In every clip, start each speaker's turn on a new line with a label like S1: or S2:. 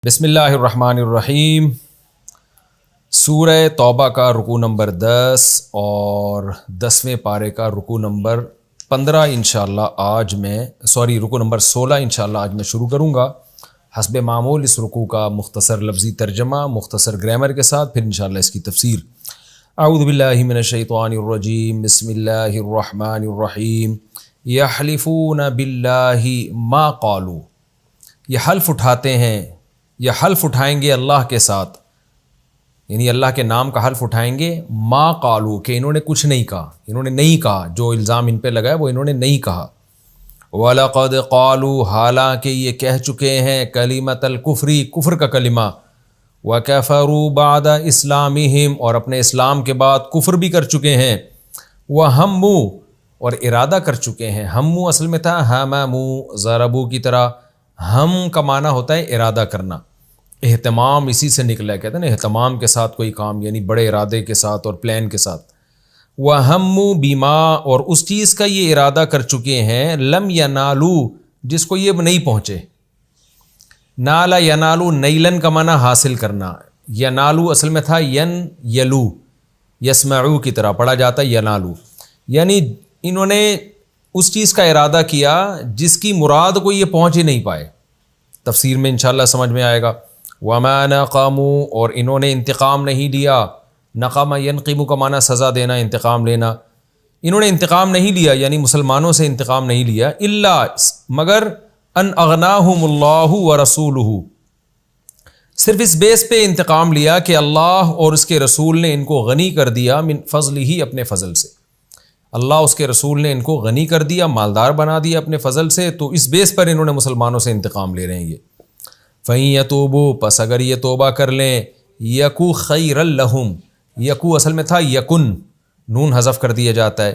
S1: بسم اللہ الرحمن الرحیم۔ سورہ توبہ کا رکوع نمبر 10 اور 10ویں پارے کا رکوع نمبر 15 انشاءاللہ رکوع نمبر 16 انشاءاللہ آج میں شروع کروں گا۔ حسب معمول اس رکوع کا مختصر لفظی ترجمہ مختصر گرامر کے ساتھ، پھر انشاءاللہ اس کی تفسیر۔ اعوذ باللہ من الشیطان الرجیم، بسم اللہ الرحمن الرحیم۔ یحلفون باللہ ما قالوا، یہ حلف اٹھاتے ہیں، یہ حلف اٹھائیں گے اللہ کے ساتھ، یعنی اللہ کے نام کا حلف اٹھائیں گے، ما قالوا کہ انہوں نے کچھ نہیں کہا، انہوں نے نہیں کہا، جو الزام ان پہ لگا ہے وہ انہوں نے نہیں کہا۔ وَلَقَدْ قَالُوا، حالانکہ یہ کہہ چکے ہیں، کلمۃ الکفر، کفر کا کلمہ، وَكَفَرُوا بَعْدَ إِسْلَامِهِمْ، اور اپنے اسلام کے بعد کفر بھی کر چکے ہیں، وَهَمُّوا، اور ارادہ کر چکے ہیں۔ ہمو اصل میں تھا ہمموا، ضربوا کی طرح۔ ہم کا معنی ہوتا ہے ارادہ کرنا، اہتمام اسی سے نکلا ہے، کہتے ہیں نا اہتمام کے ساتھ کوئی کام، یعنی بڑے ارادے کے ساتھ اور پلان کے ساتھ۔ وَهَمُّوا بِمَا، اور اس چیز کا یہ ارادہ کر چکے ہیں، لم ینالوا، جس کو یہ نہیں پہنچے۔ نالا ینالو، نیلن کا معنی حاصل کرنا، ینالو اصل میں تھا ین یلو، یسمعو کی طرح پڑھا جاتا ہے ینالو، یعنی انہوں نے اس چیز کا ارادہ کیا جس کی مراد کو یہ پہنچ ہی نہیں پائے۔ تفسیر میں انشاءاللہ سمجھ میں آئے گا۔ وَمَا نَقَمُوا، اور انہوں نے انتقام نہیں لیا۔ نقم ینقم کا معنی سزا دینا، انتقام لینا۔ انہوں نے انتقام نہیں لیا، یعنی مسلمانوں سے انتقام نہیں لیا، الا مگر ان اغناہم اللہ ورسولہ، صرف اس بیس پہ انتقام لیا کہ اللہ اور اس کے رسول نے ان کو غنی کر دیا، من فضلہ، اپنے فضل سے۔ اللہ اس کے رسول نے ان کو غنی کر دیا، مالدار بنا دیا اپنے فضل سے، تو اس بیس پر انہوں نے مسلمانوں سے انتقام لے رہے ہیں یہ۔ فَإِن يَتُوبُوا، پس اگر یہ توبہ کر لیں، یکو خیر لہم، یکو اصل میں تھا یکن، نون حذف کر دیا جاتا ہے،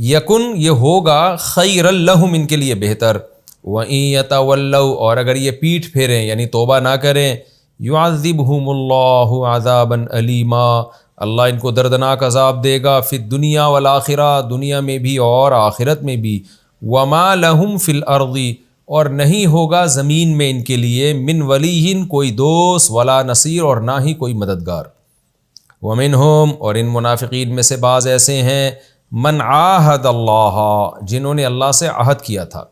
S1: یکن یہ ہوگا خیر لہم، ان کے لیے بہتر۔ وَإِن يَتَوَلَّوْا، اور اگر یہ پیٹھ پھیریں یعنی توبہ نہ کریں، يُعَذِّبْهُمُ اللَّهُ عَذَابًا أَلِيمًا، اللہ ان کو دردناک عذاب دے گا، فی الدنیا والآخرہ، دنیا میں بھی اور آخرت میں بھی۔ وَمَا لَهُمْ فِي الْأَرْضِ، اور نہیں ہوگا زمین میں ان کے لیے، من ولیٍ، کوئی دوست، ولا نصیر، اور نہ ہی کوئی مددگار۔ وَمِنْهُمْ، اور ان منافقین میں سے بعض ایسے ہیں، من عاہد اللہ، جنہوں نے اللہ سے عہد کیا تھا۔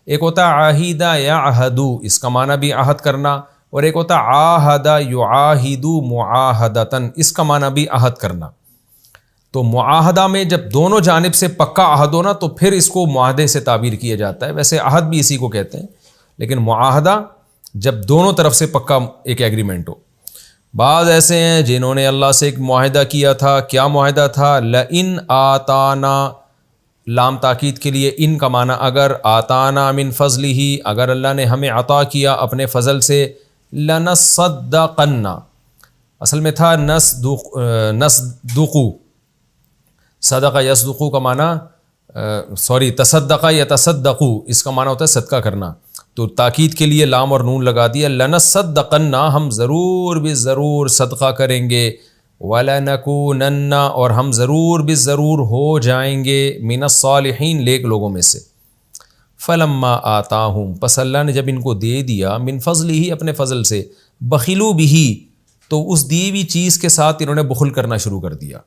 S1: ایک ہوتا عاہدہ یعہد، اس کا معنی بھی عہد کرنا، اور ایک ہوتا عاہد یعاہد معاہدتاً، اس کا معنی بھی عہد کرنا۔ تو معاہدہ میں جب دونوں جانب سے پکا عہد ہو نا، تو پھر اس کو معاہدے سے تعبیر کیا جاتا ہے، ویسے عہد بھی اسی کو کہتے ہیں، لیکن معاہدہ جب دونوں طرف سے پکا ایک ایگریمنٹ ہو۔ بعض ایسے ہیں جنہوں نے اللہ سے ایک معاہدہ کیا تھا، کیا معاہدہ تھا؟ لئن آتانا، لام تاکید کے لیے، ان کا معنی اگر، آتانا من فضلہ، اگر اللہ نے ہمیں عطا کیا اپنے فضل سے، لنصدقن، اصل میں تھا نصدقو، صدقہ یصدقو کا معنی تصدقہ یتصدقو، اس کا معنی ہوتا ہے صدقہ کرنا، تو تاکید کے لیے لام اور نون لگا دیا، لنصدقن، ہم ضرور بالضرور صدقہ کریں گے، وَلَنَكُونَنَّ، اور ہم ضرور بالضرور ہو جائیں گے، من الصالحین، نیک لوگوں میں سے۔ فلما آتاہم، پس اللہ نے جب ان کو دے دیا، من فضلہ، اپنے فضل سے، بخلوا بہ، تو اس دی ہوئی چیز کے ساتھ انہوں نے بخل کرنا شروع کر دیا،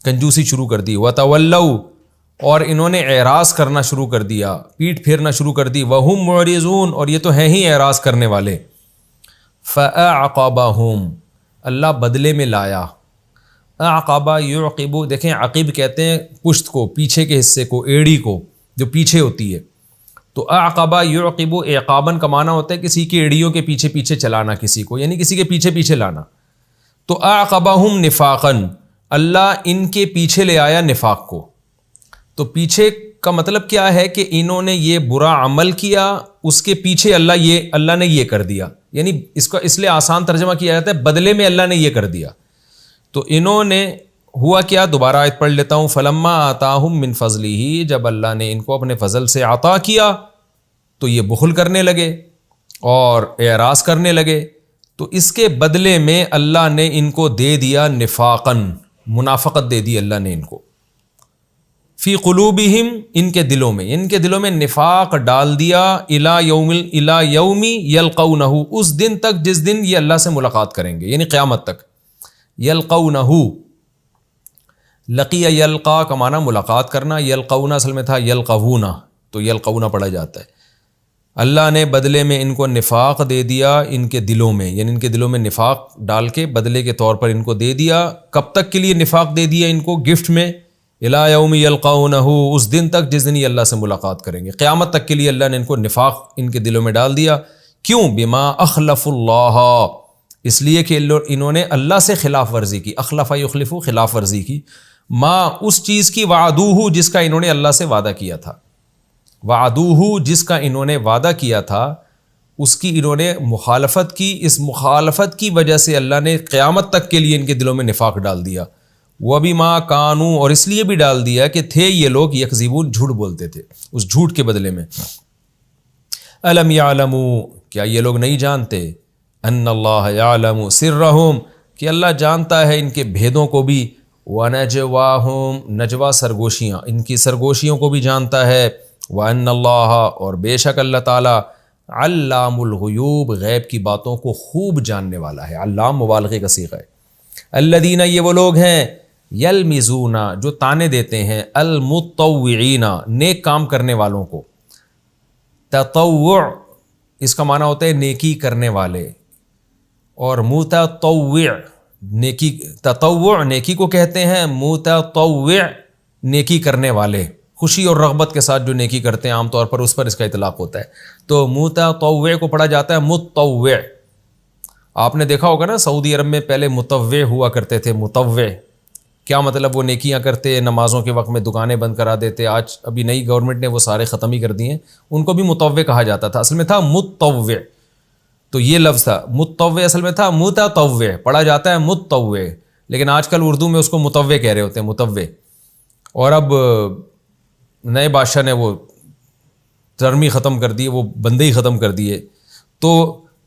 S1: کنجوسی شروع کر دی۔ وتولوا، اور انہوں نے اعراض کرنا شروع کر دیا، پیٹھ پھیرنا شروع کر دی۔ وہم معرضون، اور یہ تو ہیں ہی اعراض کرنے والے۔ فاعقبہم، اللہ بدلے میں لایا۔ اعقبہ یعقب، دیکھیں عقب کہتے ہیں پشت کو، پیچھے کے حصے کو، ایڑی کو جو پیچھے ہوتی ہے، تو اعقبہ یعقب، اعقاباً کا معنی ہوتا ہے کسی کی ایڑیوں کے پیچھے پیچھے چلانا کسی کو، یعنی کسی کے پیچھے پیچھے لانا۔ تو اعقبہم نفاقاً، اللہ ان کے پیچھے لے آیا نفاق کو۔ تو پیچھے کا مطلب کیا ہے کہ انہوں نے یہ برا عمل کیا، اس کے پیچھے اللہ نے یہ کر دیا، یعنی اس کا اس لیے آسان ترجمہ کیا جاتا ہے بدلے میں اللہ نے یہ کر دیا۔ تو انہوں نے ہوا کیا، دوبارہ آیت پڑھ لیتا ہوں، فلما آتاہم من فضلہ، جب اللہ نے ان کو اپنے فضل سے عطا کیا تو یہ بخل کرنے لگے اور اعراض کرنے لگے، تو اس کے بدلے میں اللہ نے ان کو دے دیا نفاقاً، منافقت دے دی اللہ نے ان کو۔ فی قلوبہم ان کے دلوں میں نفاق ڈال دیا، الی یوم یلقونہ اس دن تک جس دن یہ اللہ سے ملاقات کریں گے، یعنی قیامت تک. یلقونہ لقی یلقا کا معنی ملاقات کرنا، یلقونا اصل میں تھا یلقونا، تو یلقونا پڑھا جاتا ہے. اللہ نے بدلے میں ان کو نفاق دے دیا ان کے دلوں میں، یعنی ان کے دلوں میں نفاق ڈال کے بدلے کے طور پر ان کو دے دیا. کب تک کے لیے نفاق دے دیا ان کو؟ گفٹ میں. الی یوم یلقونہ اس دن تک جس دن یہ اللہ سے ملاقات کریں گے، قیامت تک کے لیے اللہ نے ان کو نفاق ان کے دلوں میں ڈال دیا. کیوں؟ بما اخلف اللہ، اس لیے کہ انہوں نے اللہ سے خلاف ورزی کی. اخلف یخلف، خلاف ورزی کی. ما اس چیز کی، وعدوہ جس کا انہوں نے اللہ سے وعدہ کیا تھا. وعدوہ جس کا انہوں نے وعدہ کیا تھا اس کی انہوں نے مخالفت کی. اس مخالفت کی وجہ سے اللہ نے قیامت تک کے لیے ان کے دلوں میں نفاق ڈال دیا. وَبِمَا كَانُوا اور اس لیے بھی ڈال دیا کہ تھے یہ لوگ یکذبون، جھوٹ بولتے تھے. اس جھوٹ کے بدلے میں الم یعلموا کیا یہ لوگ نہیں جانتے، ان اللہ یعلم سرہم کہ اللہ جانتا ہے ان کے بھیدوں کو بھی، ونجواہم نجوا سرگوشیاں، ان کی سرگوشیوں کو بھی جانتا ہے. وَأَنَّ اللَّهَ اور بے شک اللہ تعالیٰ علام الغیوب غیب کی باتوں کو خوب جاننے والا ہے. علام مبالغے کا صیغہ ہے. الذین یہ وہ لوگ ہیں یلمزون جو تانے دیتے ہیں، المطوعین نیک کام کرنے والوں کو. تطوع اس کا معنی ہوتا ہے نیکی کرنے والے، اور متطوع نیکی، تطوع نیکی کو کہتے ہیں، متطوع نیکی کرنے والے، خوشی اور رغبت کے ساتھ جو نیکی کرتے ہیں عام طور پر اس پر اس کا اطلاق ہوتا ہے. تو متطوع کو پڑھا جاتا ہے متطوع. آپ نے دیکھا ہوگا نا سعودی عرب میں پہلے متطوع ہوا کرتے تھے. متطوع کیا مطلب؟ وہ نیکیاں کرتے، نمازوں کے وقت میں دکانیں بند کرا دیتے. آج ابھی نئی گورنمنٹ نے وہ سارے ختم ہی کر دیے ہیں. ان کو بھی متطوع کہا جاتا تھا، اصل میں تھا متطوع. تو یہ لفظ تھا متطوع، اصل میں تھا متطوع، پڑھا جاتا ہے متطوع، لیکن آج کل اردو میں اس کو متطوع کہہ رہے ہوتے ہیں، متطوع. اور اب نئے بادشاہ نے وہ ٹرم ہی ختم کر دیے، وہ بندے ہی ختم کر دیے. تو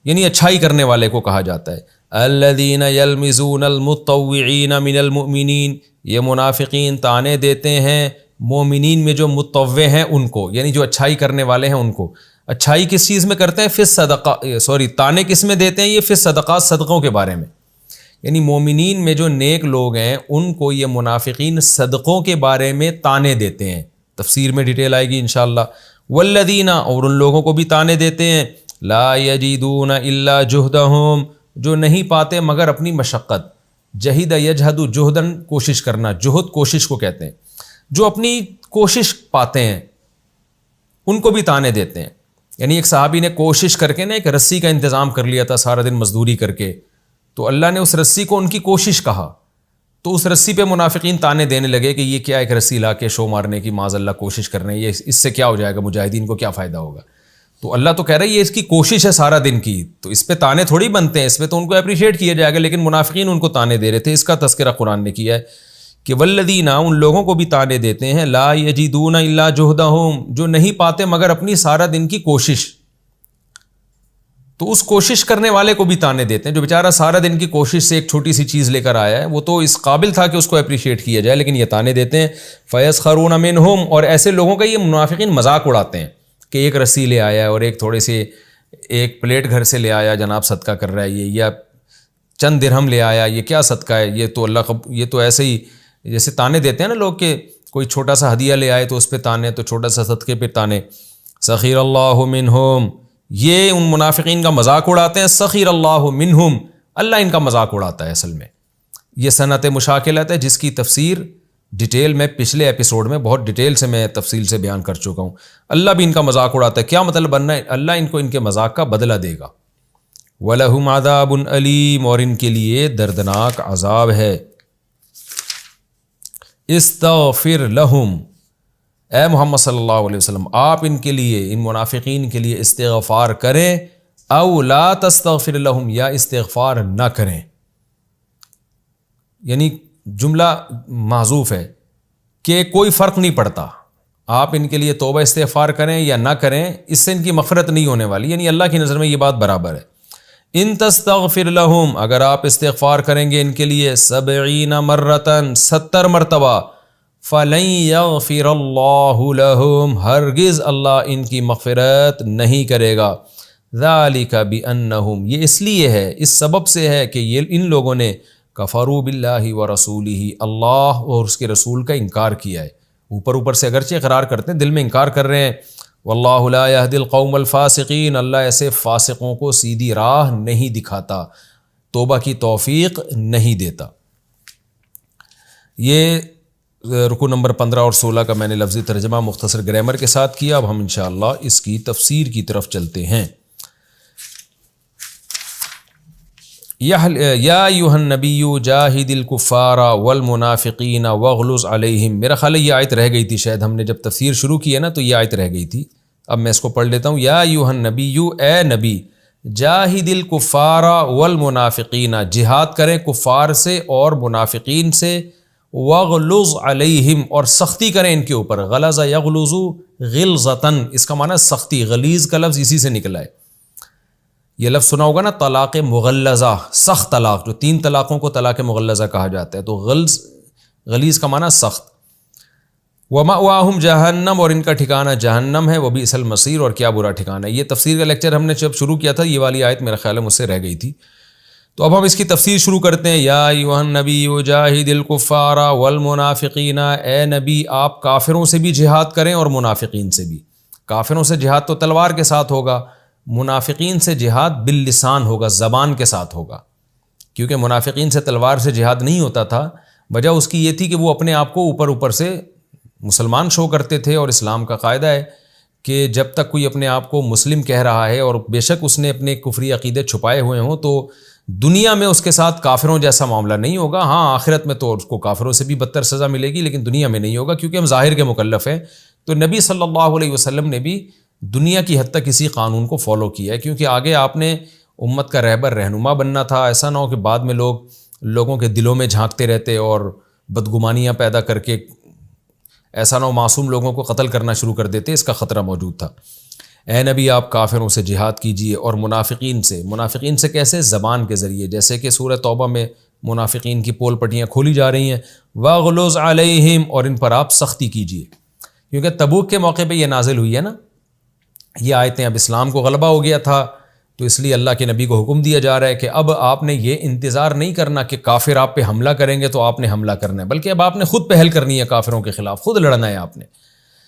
S1: یعنی اچھائی کرنے والے کو کہا جاتا ہے. الذین یلمزون المطوعین من المؤمنین، یہ منافقین تانے دیتے ہیں مومنین میں جو متطوع ہیں ان کو، یعنی جو اچھائی کرنے والے ہیں ان کو. اچھائی کس چیز میں کرتے ہیں؟ فی الصدقہ، تانے کس میں دیتے ہیں؟ یہ فی الصدقات، صدقوں کے بارے میں. یعنی مومنین میں جو نیک لوگ ہیں ان کو یہ منافقین صدقوں کے بارے میں تانے دیتے ہیں. تفسیر میں ڈیٹیل آئے گی انشاءاللہ. والذین اور ان لوگوں کو بھی تانے دیتے ہیں لا یجدون الا جہدہم جو نہیں پاتے مگر اپنی مشقت. جہد یجہد جہدن کوشش کرنا، جہد کوشش کو کہتے ہیں. جو اپنی کوشش پاتے ہیں ان کو بھی تانے دیتے ہیں. یعنی ایک صحابی نے کوشش کر کے نا ایک رسی کا انتظام کر لیا تھا سارا دن مزدوری کر کے، تو اللہ نے اس رسی کو ان کی کوشش کہا. تو اس رسی پہ منافقین تانے دینے لگے کہ یہ کیا ایک رسی لا کے شو مارنے کی معاذ اللہ کوشش کرنے، یہ اس سے کیا ہو جائے گا، مجاہدین کو کیا فائدہ ہوگا. تو اللہ تو کہہ رہا ہے یہ اس کی کوشش ہے سارا دن کی، تو اس پہ تانے تھوڑی بنتے ہیں، اس پہ تو ان کو اپریشیٹ کیا جائے گا. لیکن منافقین ان کو تانے دے رہے تھے. اس کا تذکرہ قرآن نے کیا ہے کہ والذین ان لوگوں کو بھی تانے دیتے ہیں لا یجدون الا جہدہم جو نہیں پاتے مگر اپنی سارا دن کی کوشش. تو اس کوشش کرنے والے کو بھی تانے دیتے ہیں جو بیچارہ سارا دن کی کوشش سے ایک چھوٹی سی چیز لے کر آیا ہے، وہ تو اس قابل تھا کہ اس کو اپریشیٹ کیا جائے، لیکن یہ تانے دیتے ہیں. فیسخرون منہم اور ایسے لوگوں کا یہ منافقین مذاق اڑاتے ہیں کہ ایک رسی لے آیا ہے اور ایک تھوڑے سے ایک پلیٹ گھر سے لے آیا، جناب صدقہ کر رہا ہے یہ، یا چند درہم لے آیا، یہ کیا صدقہ ہے، یہ تو اللہ یہ تو ایسے ہی جیسے تانے دیتے ہیں نا لوگ کہ کوئی چھوٹا سا ہدیہ لے آئے تو اس پہ تانے، تو چھوٹا سا صدقے پہ تانے. سخیر اللہ منہم یہ ان منافقین کا مذاق اڑاتے ہیں. سخیر اللہ منہم اللہ ان کا مذاق اڑاتا ہے. اصل میں یہ صنعت مشاکلت ہے جس کی تفسیر ڈیٹیل میں پچھلے ایپیسوڈ میں بہت ڈیٹیل سے میں تفصیل سے بیان کر چکا ہوں. اللہ بھی ان کا مذاق اڑاتا ہے. کیا مطلب بننا ہے؟ اللہ ان کو ان کے مذاق کا بدلہ دے گا. وَلَهُمْ عَذَابٌ أَلِيمٌ اور ان کے لیے دردناک عذاب ہے. استغفر لہم اے محمد صلی اللہ علیہ وسلم آپ ان کے لیے، ان منافقین کے لیے استغفار کریں. او لا تستغفر لہم یا استغفار نہ کریں. یعنی جملہ محذوف ہے کہ کوئی فرق نہیں پڑتا، آپ ان کے لیے توبہ استغفار کریں یا نہ کریں، اس سے ان کی مغفرت نہیں ہونے والی. یعنی اللہ کی نظر میں یہ بات برابر ہے. ان تستغفر لہم اگر آپ استغفار کریں گے ان کے لیے 70 مرتن 70 مرتبہ، فَلَن يَغْفِرَ اللَّهُ لَهُمْ، ہرگز اللہ ان کی مغفرت نہیں کرے گا. ذَلِكَ بِأَنَّهُمْ، یہ اس لیے ہے، اس سبب سے ہے کہ یہ ان لوگوں نے کفروا باللہ ورسولہ، اللہ اور اس کے رسول کا انکار کیا ہے. اوپر سے اگرچہ اقرار کرتے ہیں، دل میں انکار کر رہے ہیں. واللہ لا یہدی القوم الفاسقین، اللہ ایسے فاسقوں کو سیدھی راہ نہیں دکھاتا، توبہ کی توفیق نہیں دیتا. یہ رکوع نمبر 15 اور 16 کا میں نے لفظی ترجمہ مختصر گرامر کے ساتھ کیا. اب ہم انشاءاللہ اس کی تفسیر کی طرف چلتے ہیں. یا ایھا النبی جاہد الکفار والمنافقین واغلظ علیہم. میرا خیال ہے یہ آیت رہ گئی تھی، شاید ہم نے جب تفسیر شروع کی ہے نا تو یہ آیت رہ گئی تھی. اب میں اس کو پڑھ لیتا ہوں. یا ایھا النبی، اے نبی، جاہد الکفار والمنافقین، جہاد کریں کفار سے اور منافقین سے. واغلظ علیہم، اور سختی کریں ان کے اوپر. غلظ یغلظ غلظۃ، اس کا معنی سختی. غلیظ کا لفظ اسی سے نکلا ہے. یہ لفظ سنا ہوگا نا، طلاق مغلظہ، سخت طلاق، جو 3 طلاقوں کو طلاق مغلظہ کہا جاتا ہے. تو غلیظ کا معنی سخت. ومأواہم جہنم، اور ان کا ٹھکانہ جہنم ہے. وبئس المصیر، اور کیا برا ٹھکانہ ہے. یہ تفسیر کا لیکچر ہم نے جب شروع کیا تھا، یہ والی آیت میرا خیال ہے مجھ سے رہ گئی تھی. تو اب ہم اس کی تفسیر شروع کرتے ہیں. یا ایھا النبی جاہد الکفار والمنافقین، اے نبی آپ کافروں سے بھی جہاد کریں اور منافقین سے بھی. کافروں سے جہاد تو تلوار کے ساتھ ہوگا، منافقین سے جہاد باللسان ہوگا، زبان کے ساتھ ہوگا. کیونکہ منافقین سے تلوار سے جہاد نہیں ہوتا تھا. وجہ اس کی یہ تھی کہ وہ اپنے آپ کو اوپر سے مسلمان شو کرتے تھے، اور اسلام کا قاعدہ ہے کہ جب تک کوئی اپنے آپ کو مسلم کہہ رہا ہے اور بے شک اس نے اپنے کفری عقیدے چھپائے ہوئے ہوں، تو دنیا میں اس کے ساتھ کافروں جیسا معاملہ نہیں ہوگا. ہاں آخرت میں تو اس کو کافروں سے بھی بدتر سزا ملے گی، لیکن دنیا میں نہیں ہوگا، کیونکہ ہم ظاہر کے مکلف ہیں. تو نبی صلی اللہ علیہ وسلم نے بھی دنیا کی حد تک اسی قانون کو فالو کیا ہے، کیونکہ آگے آپ نے امت کا رہبر رہنما بننا تھا. ایسا نہ ہو کہ بعد میں لوگوں کے دلوں میں جھانکتے رہتے اور بدگمانیاں پیدا کر کے، ایسا نہ ہو معصوم لوگوں کو قتل کرنا شروع کر دیتے. اس کا خطرہ موجود تھا. اے نبی آپ کافروں سے جہاد کیجیے اور منافقین سے کیسے؟ زبان کے ذریعے، جیسے کہ سورہ توبہ میں منافقین کی پول پٹیاں کھولی جا رہی ہیں. واغلظ علیہم، اور ان پر آپ سختی کیجیے. کیونکہ تبوک کے موقع پہ یہ نازل ہوئی ہے نا یہ آیتیں. اب اسلام کو غلبہ ہو گیا تھا، تو اس لیے اللہ کے نبی کو حکم دیا جا رہا ہے کہ اب آپ نے یہ انتظار نہیں کرنا کہ کافر آپ پہ حملہ کریں گے تو آپ نے حملہ کرنا ہے، بلکہ اب آپ نے خود پہل کرنی ہے، کافروں کے خلاف خود لڑنا ہے آپ نے.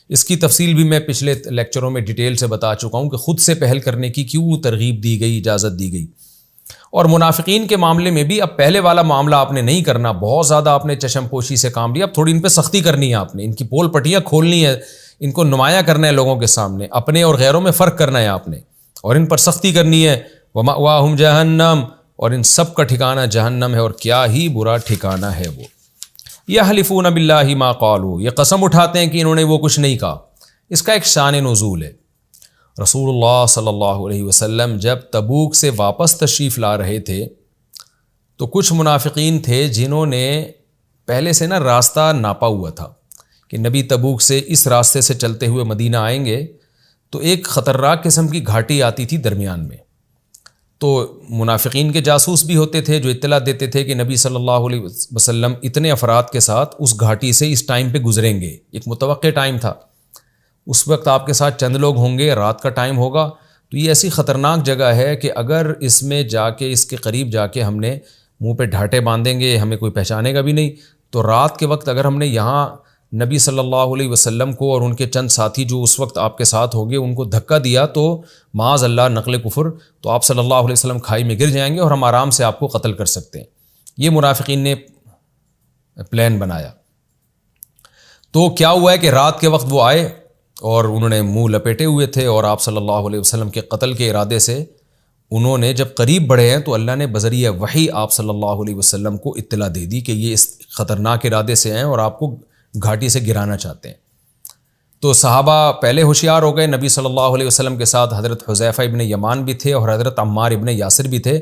S1: اس کی تفصیل بھی میں پچھلے لیکچروں میں ڈیٹیل سے بتا چکا ہوں کہ خود سے پہل کرنے کی کیوں ترغیب دی گئی، اجازت دی گئی. اور منافقین کے معاملے میں بھی اب پہلے والا معاملہ آپ نے نہیں کرنا. بہت زیادہ آپ نے چشم پوشی سے کام لیا، اب تھوڑی ان پہ سختی کرنی ہے آپ نے. ان کی پول پٹیاں کھولنی ہے، ان کو نمایاں کرنا ہے لوگوں کے سامنے، اپنے اور غیروں میں فرق کرنا ہے آپ نے، اور ان پر سختی کرنی ہے. ومأواہم جہنم، اور ان سب کا ٹھکانہ جہنم ہے، اور کیا ہی برا ٹھکانہ ہے وہ. یحلفون باللہ ما قالوا، یہ قسم اٹھاتے ہیں کہ انہوں نے وہ کچھ نہیں کہا. اس کا ایک شان نزول ہے. رسول اللہ صلی اللہ علیہ وسلم جب تبوک سے واپس تشریف لا رہے تھے تو کچھ منافقین تھے جنہوں نے پہلے سے نا راستہ ناپا ہوا تھا کہ نبی تبوک سے اس راستے سے چلتے ہوئے مدینہ آئیں گے. تو ایک خطرناک قسم کی گھاٹی آتی تھی درمیان میں. تو منافقین کے جاسوس بھی ہوتے تھے جو اطلاع دیتے تھے کہ نبی صلی اللہ علیہ وسلم اتنے افراد کے ساتھ اس گھاٹی سے اس ٹائم پہ گزریں گے. ایک متوقع ٹائم تھا، اس وقت آپ کے ساتھ چند لوگ ہوں گے، رات کا ٹائم ہوگا. تو یہ ایسی خطرناک جگہ ہے کہ اگر اس میں جا کے، اس کے قریب جا کے ہم نے منہ پہ ڈھاٹے باندھیں گے، ہمیں کوئی پہچانے گا بھی نہیں. تو رات کے وقت اگر ہم نے یہاں نبی صلی اللہ علیہ وسلم کو اور ان کے چند ساتھی جو اس وقت آپ کے ساتھ ہوں گے ان کو دھکا دیا تو معاذ اللہ نقل کفر، تو آپ صلی اللہ علیہ وسلم کھائی میں گر جائیں گے اور ہم آرام سے آپ کو قتل کر سکتے ہیں. یہ منافقین نے پلان بنایا. تو کیا ہوا ہے کہ رات کے وقت وہ آئے اور انہوں نے منہ لپیٹے ہوئے تھے، اور آپ صلی اللہ علیہ وسلم کے قتل کے ارادے سے انہوں نے جب قریب بڑھے ہیں تو اللہ نے بذریعہ وحی آپ صلی اللہ علیہ وسلم کو اطلاع دے دی کہ یہ اس خطرناک ارادے سے ہیں اور آپ کو گھاٹی سے گرانا چاہتے ہیں. تو صحابہ پہلے ہوشیار ہو گئے. نبی صلی اللہ علیہ وسلم کے ساتھ حضرت حذیفہ ابن یمان بھی تھے اور حضرت عمار ابن یاسر بھی تھے.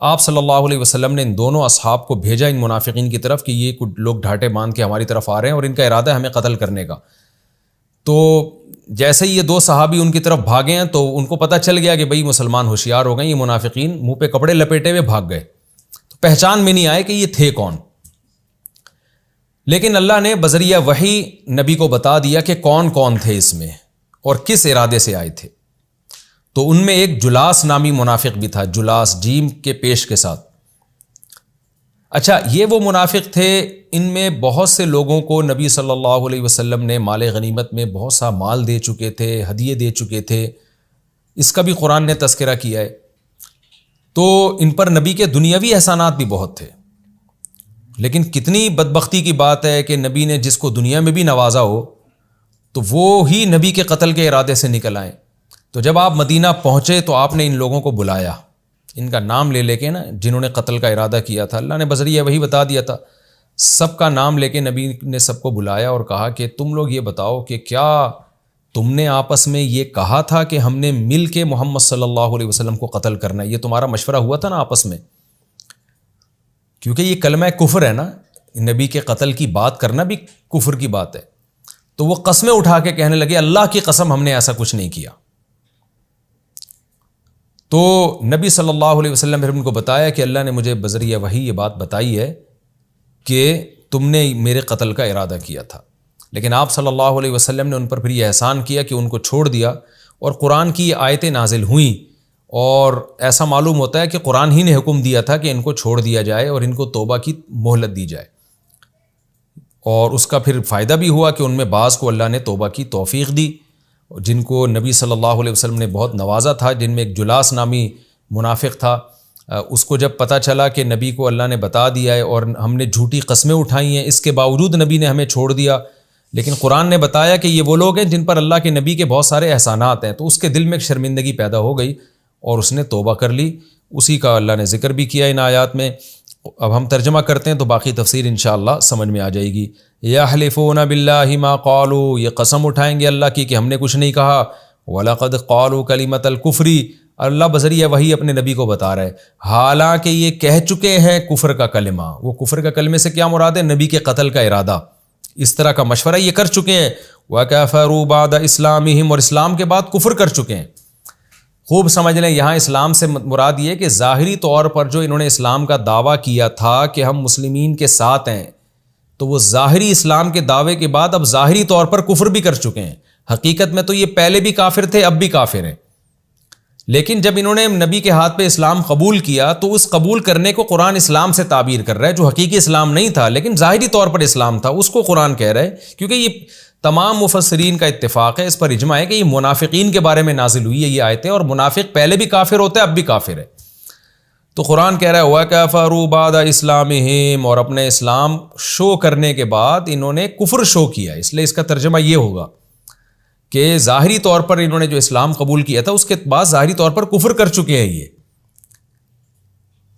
S1: آپ صلی اللہ علیہ وسلم نے ان دونوں اصحاب کو بھیجا ان منافقین کی طرف کہ یہ لوگ ڈھاٹے باندھ کے ہماری طرف آ رہے ہیں اور ان کا ارادہ ہے ہمیں قتل کرنے کا. تو جیسے ہی یہ دو صحابی ان کی طرف بھاگے ہیں تو ان کو پتہ چل گیا کہ بھئی مسلمان ہوشیار ہو گئے، یہ منافقین منہ پہ کپڑے لپیٹے ہوئے بھاگ گئے. تو پہچان میں نہیں آئے کہ یہ تھے کون. لیکن اللہ نے بذریعہ وحی نبی کو بتا دیا کہ کون کون تھے اس میں اور کس ارادے سے آئے تھے. تو ان میں ایک جلاس نامی منافق بھی تھا، جلاس جیم کے پیش کے ساتھ. اچھا، یہ وہ منافق تھے، ان میں بہت سے لوگوں کو نبی صلی اللہ علیہ وسلم نے مال غنیمت میں بہت سا مال دے چکے تھے، ہدیے دے چکے تھے، اس کا بھی قرآن نے تذکرہ کیا ہے. تو ان پر نبی کے دنیاوی احسانات بھی بہت تھے. لیکن کتنی بدبختی کی بات ہے کہ نبی نے جس کو دنیا میں بھی نوازا ہو تو وہ ہی نبی کے قتل کے ارادے سے نکل آئے. تو جب آپ مدینہ پہنچے تو آپ نے ان لوگوں کو بلایا، ان کا نام لے کے نا، جنہوں نے قتل کا ارادہ کیا تھا. اللہ نے بذریعہ وہی بتا دیا تھا، سب کا نام لے کے نبی نے سب کو بلایا اور کہا کہ تم لوگ یہ بتاؤ کہ کیا تم نے آپس میں یہ کہا تھا کہ ہم نے مل کے محمد صلی اللہ علیہ وسلم کو قتل کرنا ہے؟ یہ تمہارا مشورہ ہوا تھا نا آپس میں؟ کیونکہ یہ کلمہ کفر ہے نا، نبی کے قتل کی بات کرنا بھی کفر کی بات ہے. تو وہ قسمیں اٹھا کے کہنے لگے اللہ کی قسم ہم نے ایسا کچھ نہیں کیا. تو نبی صلی اللہ علیہ وسلم نے ان کو بتایا کہ اللہ نے مجھے بذریعہ وحی یہ بات بتائی ہے کہ تم نے میرے قتل کا ارادہ کیا تھا. لیکن آپ صلی اللہ علیہ وسلم نے ان پر پھر یہ احسان کیا کہ ان کو چھوڑ دیا اور قرآن کی یہ آیتیں نازل ہوئیں. اور ایسا معلوم ہوتا ہے کہ قرآن ہی نے حکم دیا تھا کہ ان کو چھوڑ دیا جائے اور ان کو توبہ کی مہلت دی جائے. اور اس کا پھر فائدہ بھی ہوا کہ ان میں بعض کو اللہ نے توبہ کی توفیق دی، جن کو نبی صلی اللہ علیہ وسلم نے بہت نوازا تھا، جن میں ایک جلاس نامی منافق تھا. اس کو جب پتہ چلا کہ نبی کو اللہ نے بتا دیا ہے اور ہم نے جھوٹی قسمیں اٹھائی ہیں، اس کے باوجود نبی نے ہمیں چھوڑ دیا، لیکن قرآن نے بتایا کہ یہ وہ لوگ ہیں جن پر اللہ کے نبی کے بہت سارے احسانات ہیں. تو اس کے دل میں ایک شرمندگی پیدا ہو گئی اور اس نے توبہ کر لی. اسی کا اللہ نے ذکر بھی کیا ان آیات میں. اب ہم ترجمہ کرتے ہیں تو باقی تفسیر انشاءاللہ سمجھ میں آ جائے گی. یحلفون باللہ ما قالوا، یہ قسم اٹھائیں گے اللہ کی کہ ہم نے کچھ نہیں کہا. وَلَقَدْ قَالُوا كَلِمَةَ الْكُفْرِ، اللہ بذریعہ وہی اپنے نبی کو بتا رہا ہے حالانکہ یہ کہہ چکے ہیں کفر کا کلمہ. وہ کفر کا کلمے سے کیا مراد ہے؟ نبی کے قتل کا ارادہ. اس طرح کا مشورہ یہ کر چکے ہیں. وَكَفَرُوا بَعْدَ إِسْلَامِهِمْ، اور اسلام کے بعد کفر کر چکے ہیں. خوب سمجھ لیں، یہاں اسلام سے مراد یہ کہ ظاہری طور پر جو انہوں نے اسلام کا دعویٰ کیا تھا کہ ہم مسلمین کے ساتھ ہیں، تو وہ ظاہری اسلام کے دعوے کے بعد اب ظاہری طور پر کفر بھی کر چکے ہیں. حقیقت میں تو یہ پہلے بھی کافر تھے، اب بھی کافر ہیں. لیکن جب انہوں نے نبی کے ہاتھ پہ اسلام قبول کیا تو اس قبول کرنے کو قرآن اسلام سے تعبیر کر رہا ہے، جو حقیقی اسلام نہیں تھا لیکن ظاہری طور پر اسلام تھا، اس کو قرآن کہہ رہا ہے. کیونکہ یہ تمام مفسرین کا اتفاق ہے، اس پر اجماع ہے کہ یہ منافقین کے بارے میں نازل ہوئی ہے یہ آیتیں، اور منافق پہلے بھی کافر ہوتے ہیں، اب بھی کافر ہے. تو قرآن کہہ رہا ہے وَكَفَرُوا بَعْدَ إِسْلَامِهِمْ، اور اپنے اسلام شو کرنے کے بعد انہوں نے کفر شو کیا. اس لیے اس کا ترجمہ یہ ہوگا کہ ظاہری طور پر انہوں نے جو اسلام قبول کیا تھا اس کے بعد ظاہری طور پر کفر کر چکے ہیں. یہ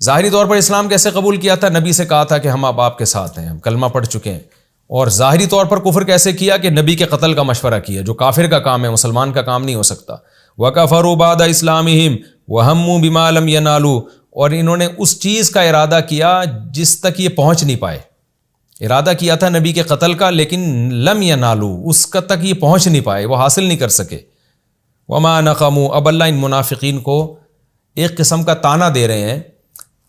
S1: ظاہری طور پر اسلام کیسے قبول کیا تھا؟ نبی سے کہا تھا کہ ہم اب آپ کے ساتھ ہیں، ہم کلمہ پڑھ چکے ہیں. اور ظاہری طور پر کفر کیسے کیا؟ کہ نبی کے قتل کا مشورہ کیا، جو کافر کا کام ہے، مسلمان کا کام نہیں ہو سکتا. وَكَفَرُوا بَعْدَ إِسْلَامِهِمْ وَهَمُّوا بِمَا لَمْ يَنَالُوا، اور انہوں نے اس چیز کا ارادہ کیا جس تک یہ پہنچ نہیں پائے. ارادہ کیا تھا نبی کے قتل کا، لیکن لم ینالو، اس کا تک یہ پہنچ نہیں پائے، وہ حاصل نہیں کر سکے. وما نقموا، اب اللہ ان منافقین کو ایک قسم کا طعنہ دے رہے ہیں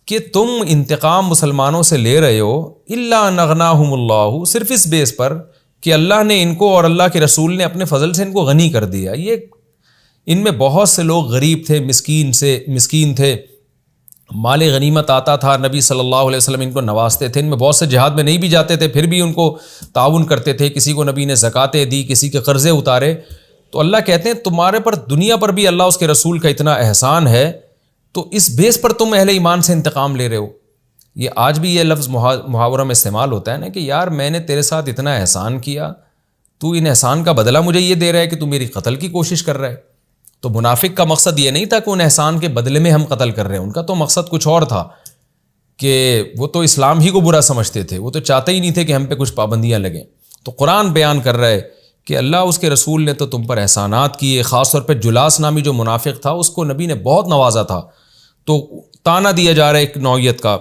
S1: کہ تم انتقام مسلمانوں سے لے رہے ہو الا ان اغناہم اللہ، صرف اس بیس پر کہ اللہ نے ان کو اور اللہ کے رسول نے اپنے فضل سے ان کو غنی کر دیا. یہ ان میں بہت سے لوگ غریب تھے، مسکین تھے، مال غنیمت آتا تھا، نبی صلی اللہ علیہ وسلم ان کو نوازتے تھے. ان میں بہت سے جہاد میں نہیں بھی جاتے تھے، پھر بھی ان کو تعاون کرتے تھے. کسی کو نبی نے زکاتیں دی، کسی کے قرضے اتارے. تو اللہ کہتے ہیں تمہارے پر دنیا پر بھی اللہ اس کے رسول کا اتنا احسان ہے، تو اس بیس پر تم اہل ایمان سے انتقام لے رہے ہو. یہ آج بھی یہ لفظ محاورہ میں استعمال ہوتا ہے نا کہ یار میں نے تیرے ساتھ اتنا احسان کیا، تو ان احسان کا بدلہ مجھے یہ دے رہا ہے کہ تو میری قتل کی کوشش کر رہا ہے. تو منافق کا مقصد یہ نہیں تھا کہ ان احسان کے بدلے میں ہم قتل کر رہے ہیں، ان کا تو مقصد کچھ اور تھا کہ وہ تو اسلام ہی کو برا سمجھتے تھے، وہ تو چاہتے ہی نہیں تھے کہ ہم پہ کچھ پابندیاں لگیں. تو قرآن بیان کر رہا ہے کہ اللہ اس کے رسول نے تو تم پر احسانات کیے. خاص طور پہ جلاس نامی جو منافق تھا اس کو نبی نے بہت نوازا تھا. تو طعنہ دیا جا رہا ہے ایک نوعیت کا